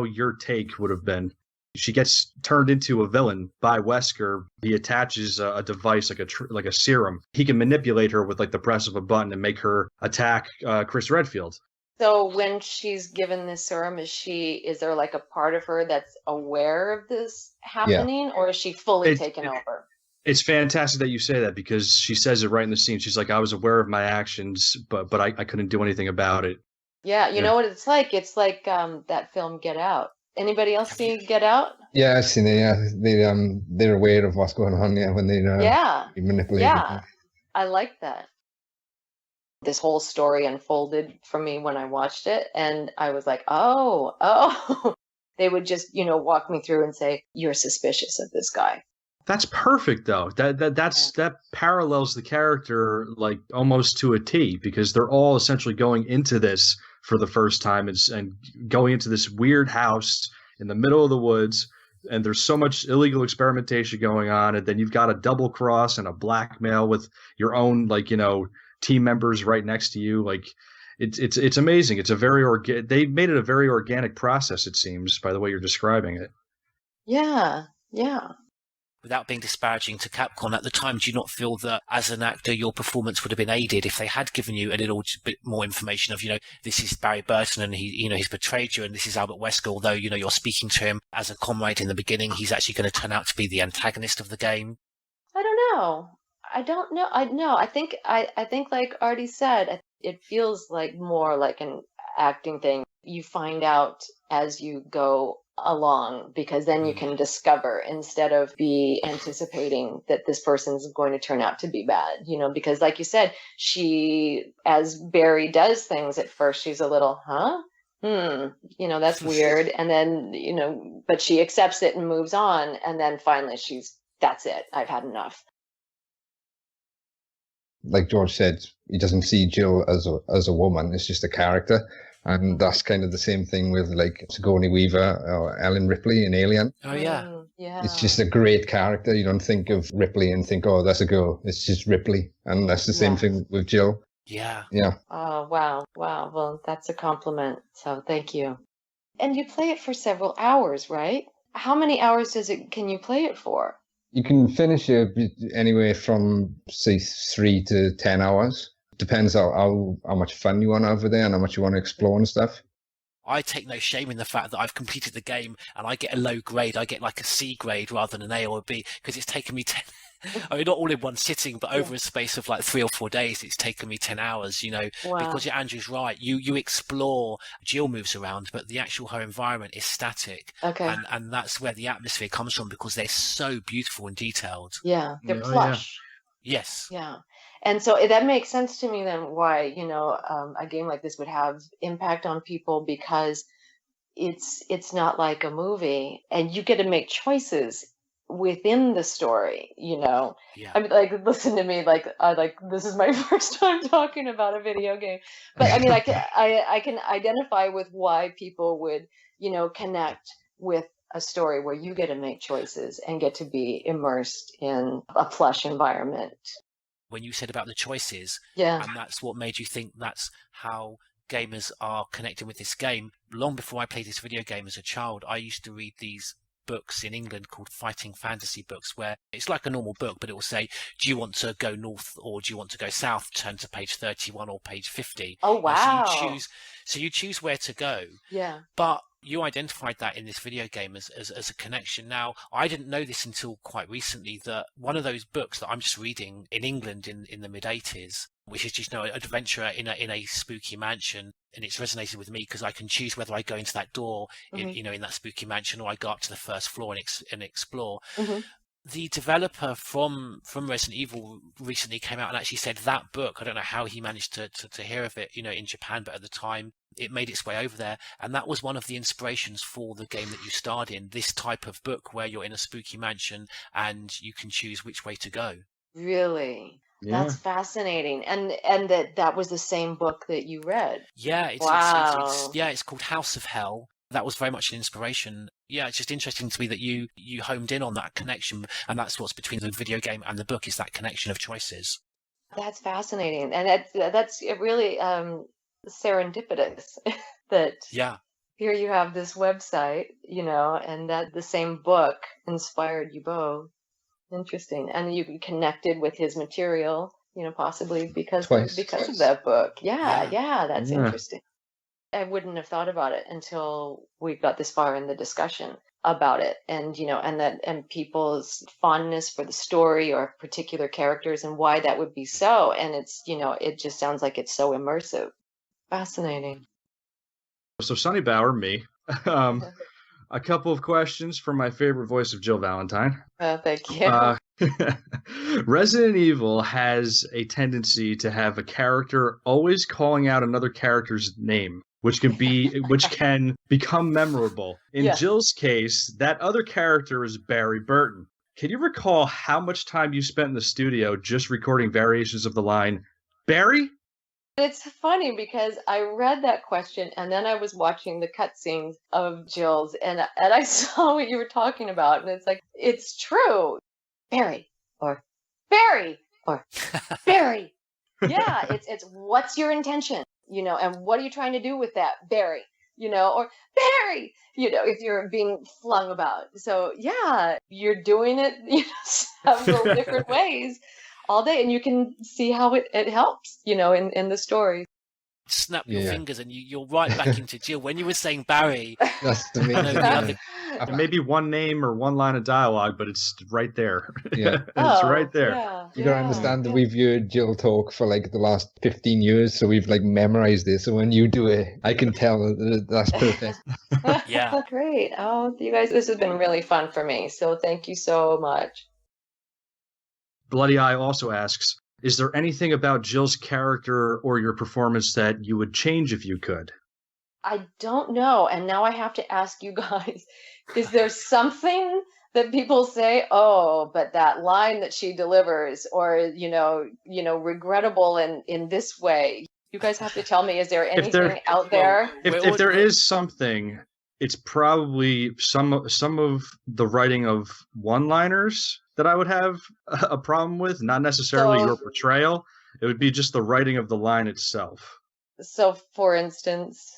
your take would have been. She gets turned into a villain by Wesker. He attaches a device like a serum. He can manipulate her with like the press of a button and make her attack Chris Redfield. So when she's given this serum, is there like a part of her that's aware of this happening, or is she fully taken over? It's fantastic that you say that, because she says it right in the scene. She's like, I was aware of my actions, but I couldn't do anything about it. Yeah, you know what it's like? It's like that film Get Out. Anybody else see Get Out? Yeah, I've seen it. Yeah, they're aware of what's going on. Yeah, when they manipulate. Yeah, I like that. This whole story unfolded for me when I watched it, and I was like, oh. They would just, walk me through and say, "You're suspicious of this guy." That's perfect, though. That parallels the character like almost to a T, because they're all essentially going into this for the first time and going into this weird house in the middle of the woods, and there's so much illegal experimentation going on, and then you've got a double cross and a blackmail with your own team members right next to you. Like it's amazing. It's a very they made it a very organic process, it seems, by the way you're describing it. Yeah. Without being disparaging to Capcom at the time, do you not feel that as an actor your performance would have been aided if they had given you a little bit more information of, this is Barry Burton and he's betrayed you, and this is Albert Wesker, although, you're speaking to him as a comrade in the beginning, he's actually going to turn out to be the antagonist of the game? I don't know. I think like Artie said, it feels like more like an acting thing. You find out as you go along, because then you can discover instead of be anticipating that this person's going to turn out to be bad, because like you said, she, as Barry does things at first, she's a little, that's weird. And then, but she accepts it and moves on. And then finally that's it. I've had enough. Like George said, he doesn't see Jill as a woman. It's just a character. And that's kind of the same thing with like Sigourney Weaver or Ellen Ripley in Alien. Oh, yeah. Yeah. It's just a great character. You don't think of Ripley and think, oh, that's a girl. It's just Ripley. And that's the same thing with Jill. Yeah. Yeah. Oh, wow. Well, that's a compliment. So thank you. And you play it for several hours, right? How many hours can you play it for? You can finish it anywhere from, say, 3 to 10 hours. Depends how much fun you want to have with it and how much you want to explore and stuff. I take no shame in the fact that I've completed the game and I get a low grade. I get like a C grade rather than an A or a B, because it's taken me 10. I mean, not all in one sitting, but over a space of like 3 or 4 days, it's taken me 10 hours, Wow. Because Andrew's right. You explore, Jill moves around, but her environment is static. Okay. And that's where the atmosphere comes from, because they're so beautiful and detailed. Yeah, they're plush. Yeah. Yes. Yeah. And so that makes sense to me then why, a game like this would have impact on people, because it's not like a movie and you get to make choices within the story, Yeah. I mean, like, listen to me, this is my first time talking about a video game. But I mean, I can identify with why people would, connect with a story where you get to make choices and get to be immersed in a plush environment. When you said about the choices, yeah, and that's what made you think that's how gamers are connecting with this game. Long before I played this video game as a child, I used to read these books in England called fighting fantasy books, where it's like a normal book, but it will say, do you want to go north or do you want to go south? Turn to page 31 or page 50. Oh, wow. So you choose where to go. Yeah. But you identified that in this video game as a connection. Now, I didn't know this until quite recently, that one of those books that I'm just reading in England in the mid-80s, which is just, adventure in a spooky mansion, and it's resonated with me because I can choose whether I go into that door, in that spooky mansion, or I go up to the first floor and explore. Mm-hmm. The developer from Resident Evil recently came out and actually said that book, I don't know how he managed to hear of it, in Japan, but at the time it made its way over there. And that was one of the inspirations for the game that you starred in, this type of book where you're in a spooky mansion and you can choose which way to go. Really? Yeah. That's fascinating. And that was the same book that you read? Yeah. Wow. It's called House of Hell. That was very much an inspiration. Yeah, it's just interesting to me that you homed in on that connection, and that's what's between the video game and the book, is that connection of choices. That's fascinating, and that's really serendipitous. That here you have this website, and that the same book inspired you both. Interesting. And you connected with his material, possibly because of that book. Yeah, that's interesting. I wouldn't have thought about it until we got this far in the discussion about it, and and people's fondness for the story or particular characters and why that would be so. And it's, it just sounds like it's so immersive. Fascinating. So Sonny Bauer, me. A couple of questions from my favorite voice of Jill Valentine. Thank you. Resident Evil has a tendency to have a character always calling out another character's name, which can become memorable. In Jill's case, that other character is Barry Burton. Can you recall how much time you spent in the studio just recording variations of the line, Barry? It's funny because I read that question and then I was watching the cutscenes of Jill's and I saw what you were talking about, and it's like, it's true. Barry or Barry or Barry. Yeah, it's what's your intention, and what are you trying to do with that, Barry, or Barry, if you're being flung about. So yeah, you're doing it, several different ways all day, and you can see how it helps, in the story. Snap your fingers and you're right back into Jill. When you were saying Barry, that's amazing. Maybe one name or one line of dialogue, but it's right there. Yeah. It's right there. You gotta understand that we've heard Jill talk for like the last 15 years, so we've like memorized this. So when you do it, I can tell that that's perfect. Yeah. Great. Oh, you guys, this has been really fun for me. So thank you so much. Bloody Eye also asks, is there anything about Jill's character or your performance that you would change if you could? I don't know. And now I have to ask you guys, is there something that people say, oh, but that line that she delivers, or, regrettable in this way? You guys have to tell me, is there anything out there? If there is something, it's probably some of the writing of one-liners that I would have a problem with, not necessarily your portrayal. It would be just the writing of the line itself. So, for instance?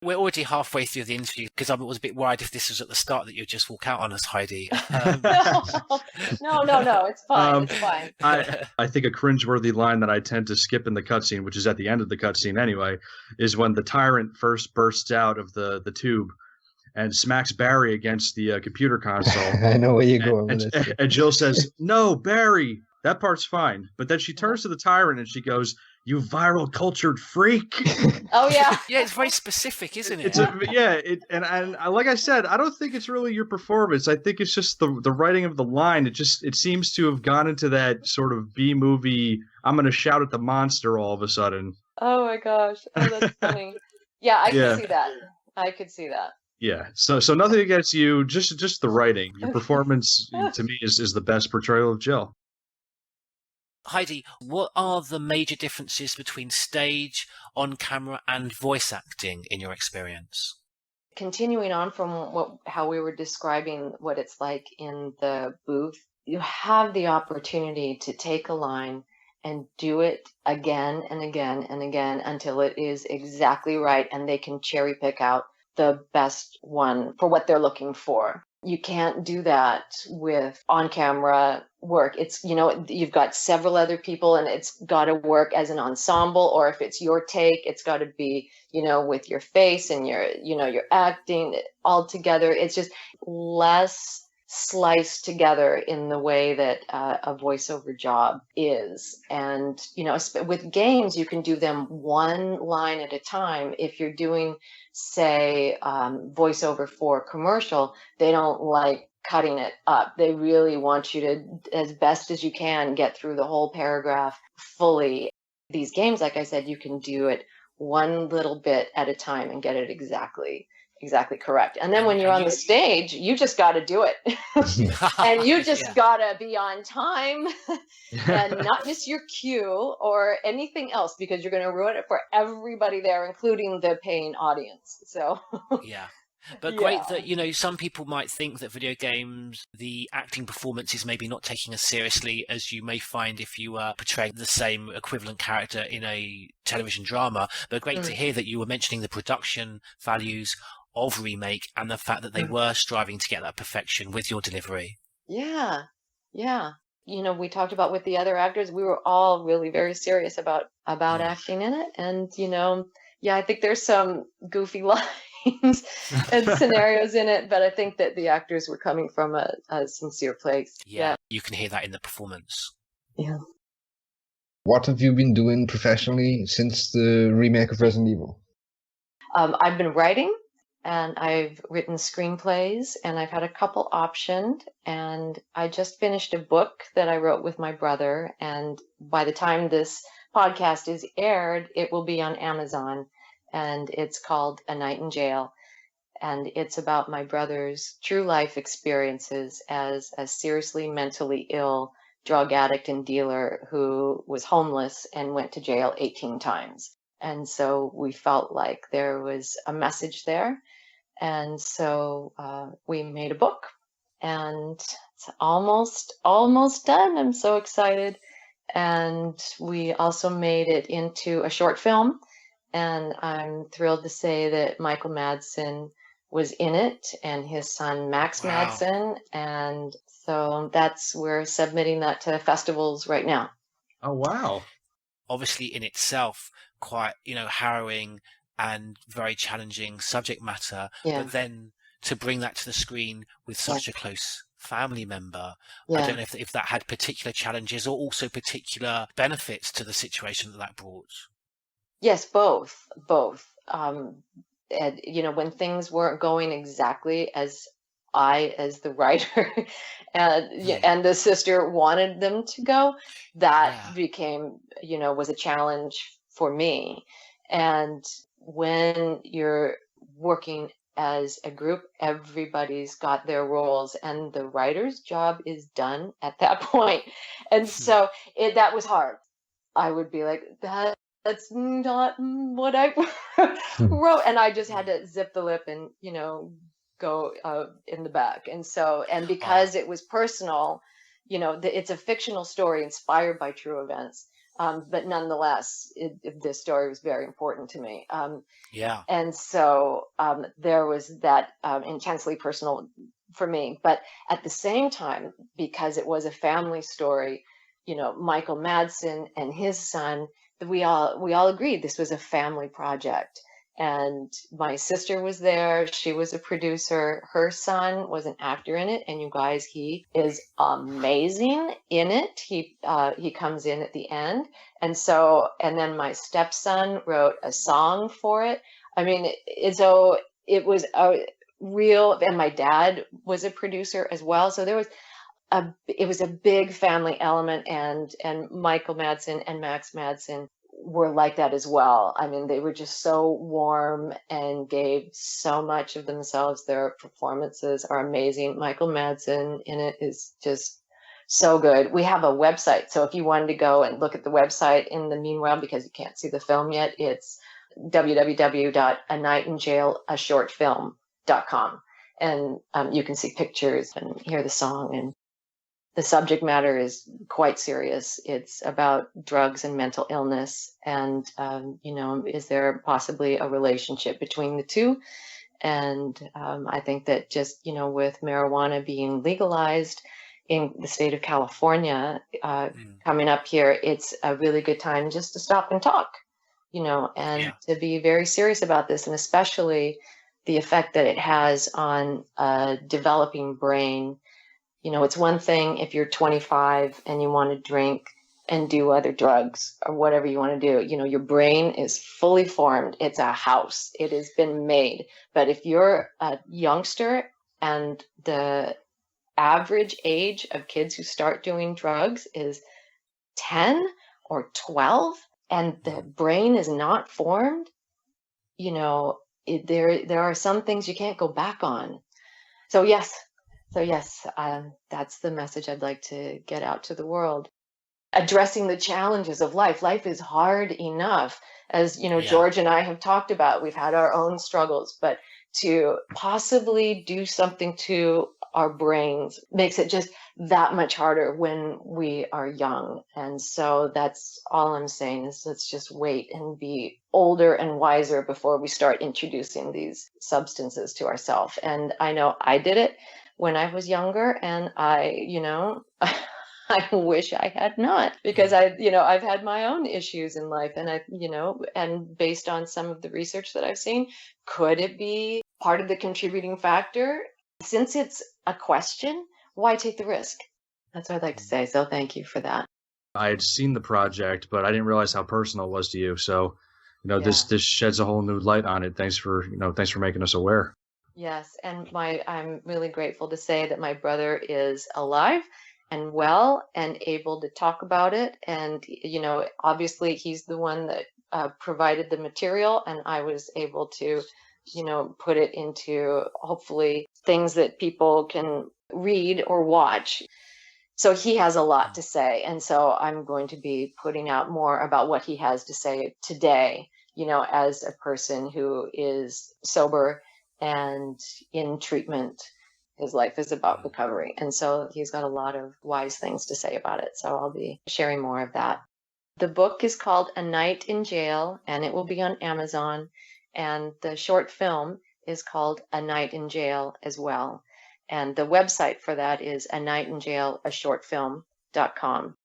We're already halfway through the interview because I was a bit worried if this was at the start that you'd just walk out on us, Heidi. No, it's fine. It's fine. I think a cringeworthy line that I tend to skip in the cutscene, which is at the end of the cutscene anyway, is when the tyrant first bursts out of the tube and smacks Barry against the computer console. I know where you're going with this. And Jill says, "No, Barry." That part's fine. But then she turns to the tyrant and she goes, "You viral cultured freak." Oh, yeah. Yeah, it's very specific, isn't it? And like I said, I don't think it's really your performance. I think it's just the writing of the line. It seems to have gone into that sort of B-movie, I'm going to shout at the monster all of a sudden. Oh, my gosh. Oh, that's funny. Yeah, I could see that. I could see that. Yeah, so nothing against you, just the writing. Your performance, to me, is the best portrayal of Jill. Heidi, what are the major differences between stage, on-camera, and voice acting in your experience? Continuing on from how we were describing what it's like in the booth, you have the opportunity to take a line and do it again and again and again until it is exactly right, and they can cherry pick out the best one for what they're looking for. You can't do that with on-camera work. It's, you've got several other people and it's got to work as an ensemble, or if it's your take, it's got to be, with your face and your acting all together. It's just less sliced together in the way that a voiceover job is. And, with games, you can do them one line at a time. If you're doing, say, voiceover for commercial, they don't like cutting it up. They really want you to, as best as you can, get through the whole paragraph fully. These games, like I said, you can do it one little bit at a time and get it exactly correct. And then when you're on the stage, you just got to do it. And you just got to be on time and not miss your cue or anything else, because you're going to ruin it for everybody there, including the paying audience. So yeah. But great that, some people might think that video games, the acting performance is maybe not taking as seriously as you may find if you were portraying the same equivalent character in a television drama. But great to hear that you were mentioning the production values of Remake and the fact that they were striving to get that perfection with your delivery. Yeah. You know, we talked about with the other actors, we were all really very serious about acting in it. And, you know, yeah, I think there's some goofy lines and scenarios in it, but I think that the actors were coming from a sincere place. Yeah, you can hear that in the performance. Yeah. What have you been doing professionally since the remake of Resident Evil? I've been writing, and I've written screenplays, and I've had a couple optioned, and I just finished a book that I wrote with my brother, and by the time this podcast is aired, it will be on Amazon, and it's called A Night in Jail, and it's about my brother's true life experiences as a seriously mentally ill drug addict and dealer who was homeless and went to jail 18 times. And so we felt like there was a message there. And so we made a book, and it's almost done. I'm so excited. And we also made it into a short film. And I'm thrilled to say that Michael Madsen was in it, and his son Max Madsen. And so we're submitting that to festivals right now. Oh, wow. Obviously in itself, quite, harrowing and very challenging subject matter, but then to bring that to the screen with such a close family member, I don't know if that had particular challenges or also particular benefits to the situation that brought. Yes, both. And, when things weren't going exactly as the writer and the sister wanted them to go, that became, was a challenge for me. And when you're working as a group, everybody's got their roles, and the writer's job is done at that point. And so that was hard. I would be like, that's not what I wrote. And I just had to zip the lip and, go in the back. And so, and because it was personal, it's a fictional story inspired by true events. But nonetheless, this story was very important to me. And so there was that intensely personal for me. But at the same time, because it was a family story, Michael Madsen and his son, we all agreed this was a family project. And my sister was there. She was a producer. Her son was an actor in it. And you guys, he is amazing in it. He comes in at the end. And then my stepson wrote a song for it. I mean, so it was a real, and my dad was a producer as well. So it was a big family element, and Michael Madsen and Max Madsen were like that as well. I mean, they were just so warm and gave so much of themselves. Their performances are amazing. Michael Madsen in it is just so good. We have a website, so if you wanted to go and look at the website in the meanwhile, because you can't see the film yet, it's www.anightinjailashortfilm.com, and you can see pictures and hear the song. And the subject matter is quite serious. It's about drugs and mental illness. And, is there possibly a relationship between the two? And I think that just, with marijuana being legalized in the state of California coming up here, it's a really good time just to stop and talk, and to be very serious about this, and especially the effect that it has on a developing brain. It's one thing if you're 25 and you want to drink and do other drugs or whatever you want to do. Your brain is fully formed. It's a house. It has been made. But if you're a youngster, and the average age of kids who start doing drugs is 10 or 12, and the brain is not formed, there are some things you can't go back on. So yes, that's the message I'd like to get out to the world. Addressing the challenges of life. Life is hard enough, as George and I have talked about. We've had our own struggles, but to possibly do something to our brains makes it just that much harder when we are young. And so that's all I'm saying is let's just wait and be older and wiser before we start introducing these substances to ourselves. And I know I did it when I was younger, and I wish I had not, because I've had my own issues in life, and and based on some of the research that I've seen, could it be part of the contributing factor? Since it's a question, why take the risk? That's what I'd like to say. So thank you for that. I had seen the project, but I didn't realize how personal it was to you. So, this sheds a whole new light on it. Thanks for making us aware. Yes, and I'm really grateful to say that my brother is alive and well and able to talk about it. And, obviously he's the one that provided the material, and I was able to, put it into hopefully things that people can read or watch. So he has a lot to say. And so I'm going to be putting out more about what he has to say today, as a person who is sober and in treatment. His life is about recovery. And so he's got a lot of wise things to say about it. So I'll be sharing more of that. The book is called A Night in Jail, and it will be on Amazon. And the short film is called A Night in Jail as well. And the website for that is anightinjailashortfilm.com.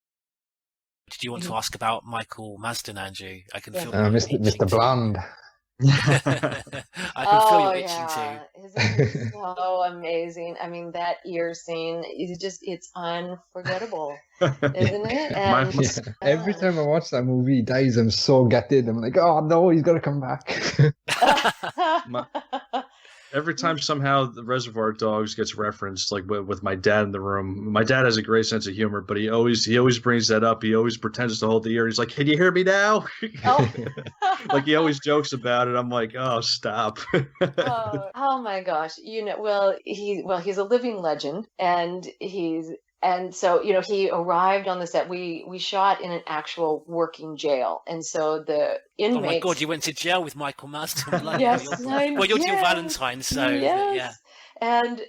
Did you want to ask about Michael Madsen, Andrew? I can feel Mr. Blonde. I can feel you itching too. Isn't it so amazing? I mean, that ear scene it's unforgettable, isn't it? And every time I watch that movie, he dies, I'm so gutted. I'm like, oh no, he's got to come back. Every time somehow the Reservoir Dogs gets referenced, like with my dad in the room, my dad has a great sense of humor, but he always brings that up. He always pretends to hold the ear. He's like, "Can you hear me now?" Oh. Like he always jokes about it. I'm like, "Oh, stop!" Oh my gosh! He's a living legend, and so he arrived on the set. We shot in an actual working jail, and so the inmates. Oh my God! You went to jail with Michael Madsen. Yes, you're Jill Valentine, so yes. And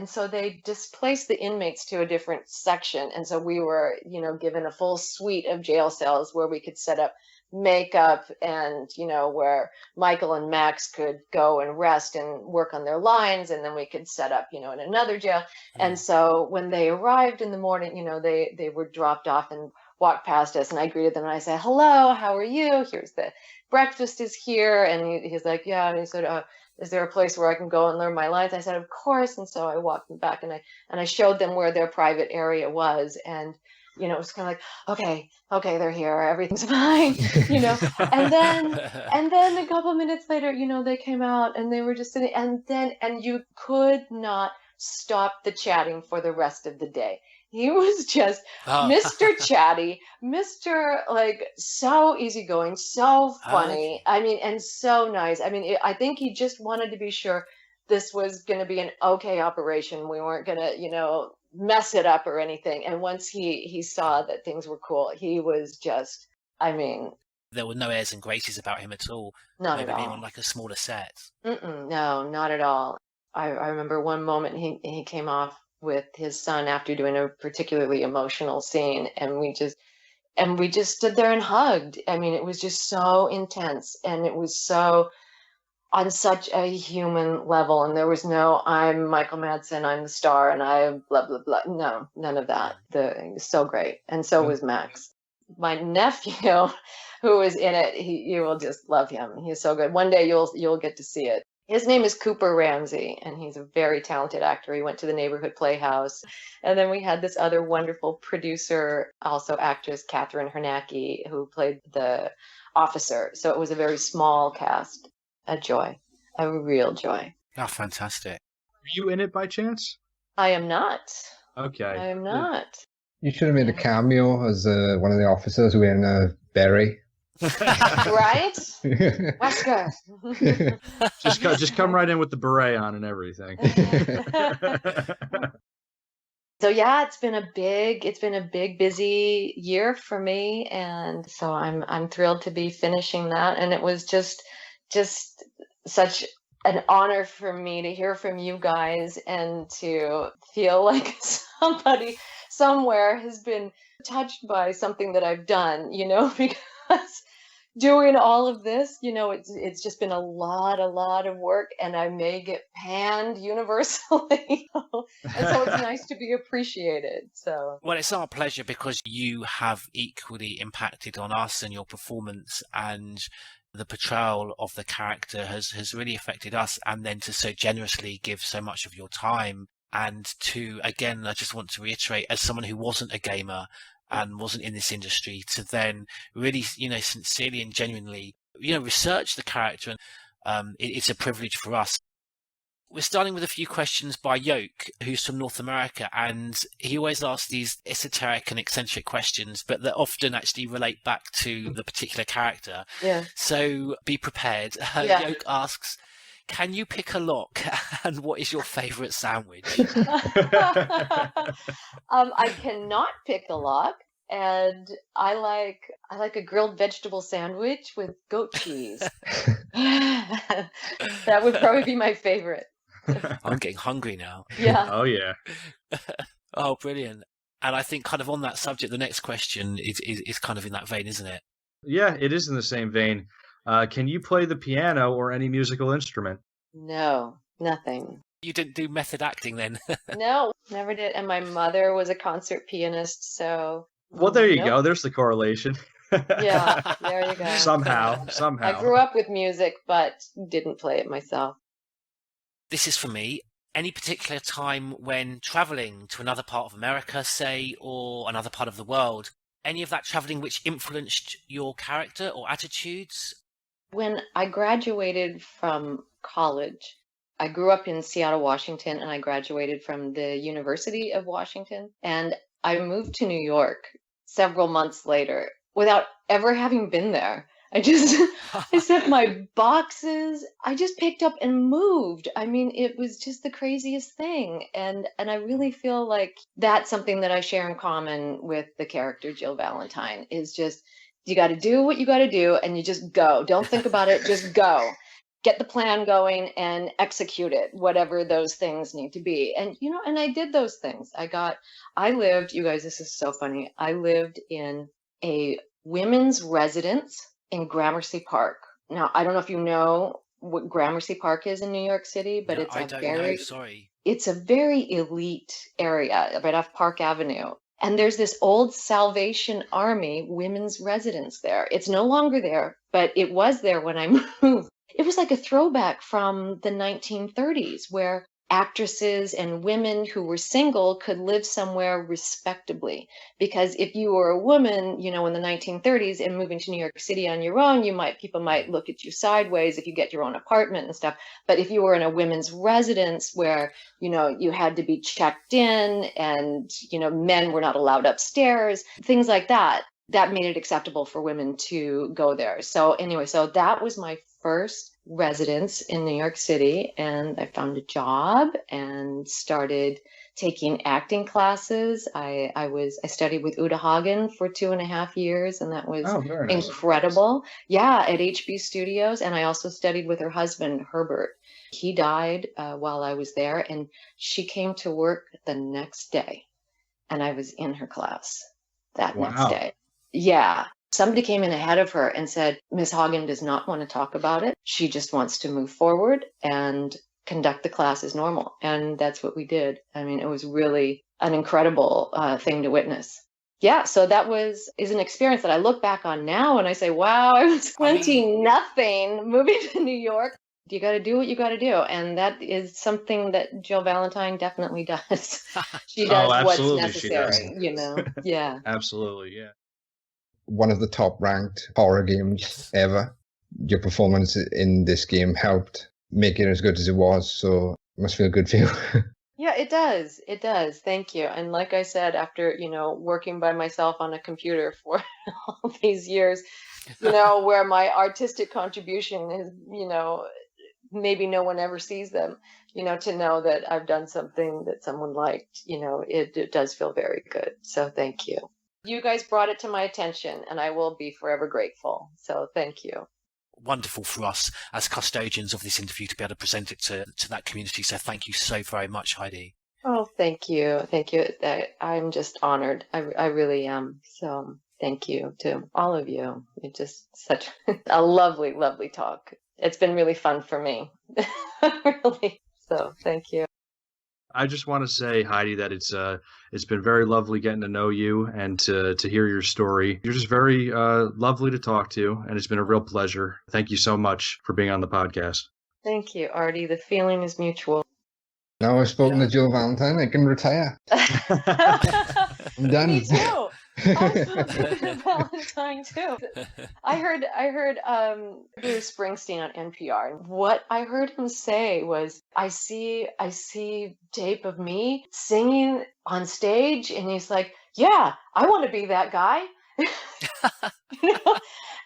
so they displaced the inmates to a different section, and so we were given a full suite of jail cells where we could set up makeup, and where Michael and Max could go and rest and work on their lines, and then we could set up in another jail. And so when they arrived in the morning, they were dropped off and walked past us, and I greeted them and I said, "Hello, how are you? Here's the breakfast is here." And he's like, "Yeah." And he said, "Is there a place where I can go and learn my lines?" I said, "Of course." And so I walked them back, and I showed them where their private area was, and it was kind of like, okay, they're here, everything's fine, and then a couple of minutes later, they came out and they were just sitting, and you could not stop the chatting for the rest of the day. He was just Mr. Chatty, Mr. so easygoing, so funny. I mean, and so nice. I mean, I think he just wanted to be sure this was going to be an okay operation. We weren't going to, mess it up or anything. And once he saw that things were cool, he was just, there were no airs and graces about him at all. Not maybe at all. being on a smaller set. No, not at all. I remember one moment he came off with his son after doing a particularly emotional scene, and we just stood there and hugged. I mean, it was just so intense, and it was so on such a human level, and there was no, I'm Michael Madsen, I'm the star, and I blah, blah, blah. No, none of that. It was so great. And so was Max. My nephew, who was in it, you will just love him. He's so good. One day you'll get to see it. His name is Cooper Ramsey, and he's a very talented actor. He went to the neighborhood playhouse. And then we had this other wonderful producer, also actress, Catherine Hernacki, who played the officer. So it was a very small cast. A joy, a real joy. Oh, fantastic. Were you in it by chance? I am not. Okay. I am not. You should have made a cameo as one of the officers wearing a beret. Right? Wesker. just come right in with the beret on and everything. So yeah, it's been a big, busy year for me, and so I'm thrilled to be finishing that. And it was just such an honor for me to hear from you guys and to feel like somebody somewhere has been touched by something that I've done, because doing all of this, it's just been a lot of work, and I may get panned universally. And so it's nice to be appreciated. So, well, it's our pleasure because you have equally impacted on us, and your performance and the portrayal of the character has really affected us, and then to so generously give so much of your time, and to, again, I just want to reiterate, as someone who wasn't a gamer and wasn't in this industry, to then really, sincerely and genuinely, research the character. And it's a privilege for us. We're starting with a few questions by Yoke, who's from North America, and he always asks these esoteric and eccentric questions, but that often actually relate back to the particular character. Yeah. So be prepared. Yeah. Yoke asks, can you pick a lock, and what is your favourite sandwich? I cannot pick a lock, and I like a grilled vegetable sandwich with goat cheese. That would probably be my favorite. I'm getting hungry now. Yeah. Oh, yeah. Oh, brilliant. And I think kind of on that subject, the next question is kind of in that vein, isn't it? Yeah, it is in the same vein. Can you play the piano or any musical instrument? No, nothing. You didn't do method acting then? No, never did. And my mother was a concert pianist, so... Well, there you Nope. go. There's the correlation. Yeah, there you go. Somehow. I grew up with music, but didn't play it myself. This is for me. Any particular time when travelling to another part of America, say, or another part of the world, any of that travelling which influenced your character or attitudes? When I graduated from college, I grew up in Seattle, Washington, and I graduated from the University of Washington. And I moved to New York several months later without ever having been there. I sent my boxes. I just picked up and moved. I mean, it was just the craziest thing. And I really feel like that's something that I share in common with the character Jill Valentine, is just, you got to do what you got to do, and you just go. Don't think about it. Just go. Get the plan going and execute it, whatever those things need to be. And, and I did those things. I lived, you guys, this is so funny. I lived in a women's residence in Gramercy Park. Now, I don't know if you know what Gramercy Park is in New York City, but I don't know, sorry. It's a very elite area right off Park Avenue. And there's this old Salvation Army women's residence there. It's no longer there, but it was there when I moved. It was like a throwback from the 1930s, where actresses and women who were single could live somewhere respectably. Because if you were a woman, in the 1930s and moving to New York City on your own, people might look at you sideways if you get your own apartment and stuff. But if you were in a women's residence where, you had to be checked in and, men were not allowed upstairs, things like that, that made it acceptable for women to go there. So anyway, so that was my first residence in New York City, and I found a job and started taking acting classes. I studied with Uta Hagen for 2.5 years, and that was incredible. Yeah, at HB Studios. And I also studied with her husband, Herbert. He died while I was there, and she came to work the next day, and I was in her class that next day. Yeah. Somebody came in ahead of her and said, Miss Hagen does not want to talk about it. She just wants to move forward and conduct the class as normal. And that's what we did. I mean, it was really an incredible thing to witness. Yeah, so that is an experience that I look back on now and I say, wow, I was 20-nothing moving to New York. You got to do what you got to do. And that is something that Jill Valentine definitely does. She does what's necessary, Yeah. Absolutely, yeah. One of the top ranked horror games ever. Your performance in this game helped make it as good as it was, so it must feel good for you. Yeah, it does. It does. Thank you. And like I said, after, working by myself on a computer for all these years, where my artistic contribution is, maybe no one ever sees them, to know that I've done something that someone liked, it does feel very good. So thank you. You guys brought it to my attention, and I will be forever grateful. So thank you. wonderful for us as custodians of this interview to be able to present it to that community. So thank you so very much, Heidi. Oh, thank you. Thank you. I'm just honored. I really am. So thank you to all of you. You're just such a lovely, lovely talk. It's been really fun for me. Really. So thank you. I just want to say, Heidi, that it's been very lovely getting to know you and to hear your story. You're just very lovely to talk to, and it's been a real pleasure. Thank you so much for being on the podcast. Thank you, Artie. The feeling is mutual. Now I've spoken to Jill Valentine, I can retire. I'm done. Me too. I spoke to Jill Valentine too. I heard Bruce Springsteen on NPR. What I heard him say was, I see tape of me singing on stage, and he's like, yeah, I want to be that guy.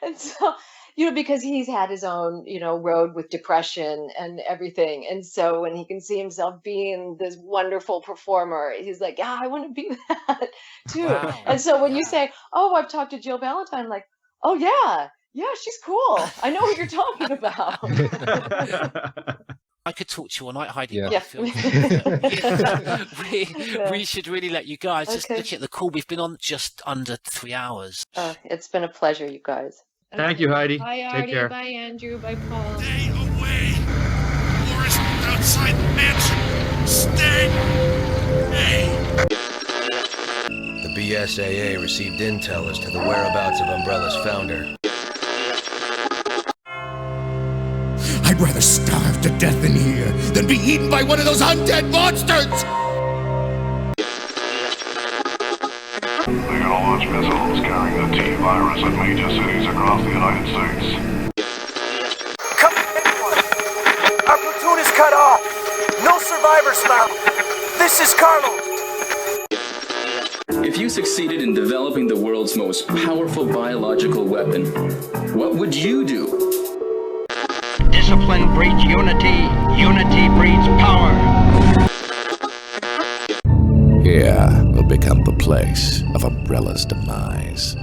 And so, because he's had his own, road with depression and everything. And so when he can see himself being this wonderful performer, he's like, yeah, I want to be that too. Wow. And so when you say, oh, I've talked to Jill Valentine, I'm like, oh yeah, she's cool. I know what you're talking about. I could talk to you all night, Heidi. Yeah. We should really let you guys just look at the call. We've been on just under 3 hours. It's been a pleasure, you guys. Thank you, Heidi. Bye, Take Artie. care. Bye, Andrew. Bye, Paul. Stay away! Forest outside the mansion! Stay! Hey! The BSAA received intel as to the whereabouts of Umbrella's founder. I'd rather starve to death in here than be eaten by one of those undead monsters! They're gonna launch missiles carrying the T-virus at major cities across the United States. Come anyone! Our platoon is cut off! No survivors found! This is Carlos! If you succeeded in developing the world's most powerful biological weapon, what would you do? Discipline breeds unity, unity breeds power. Here will become the place of Umbrella's demise.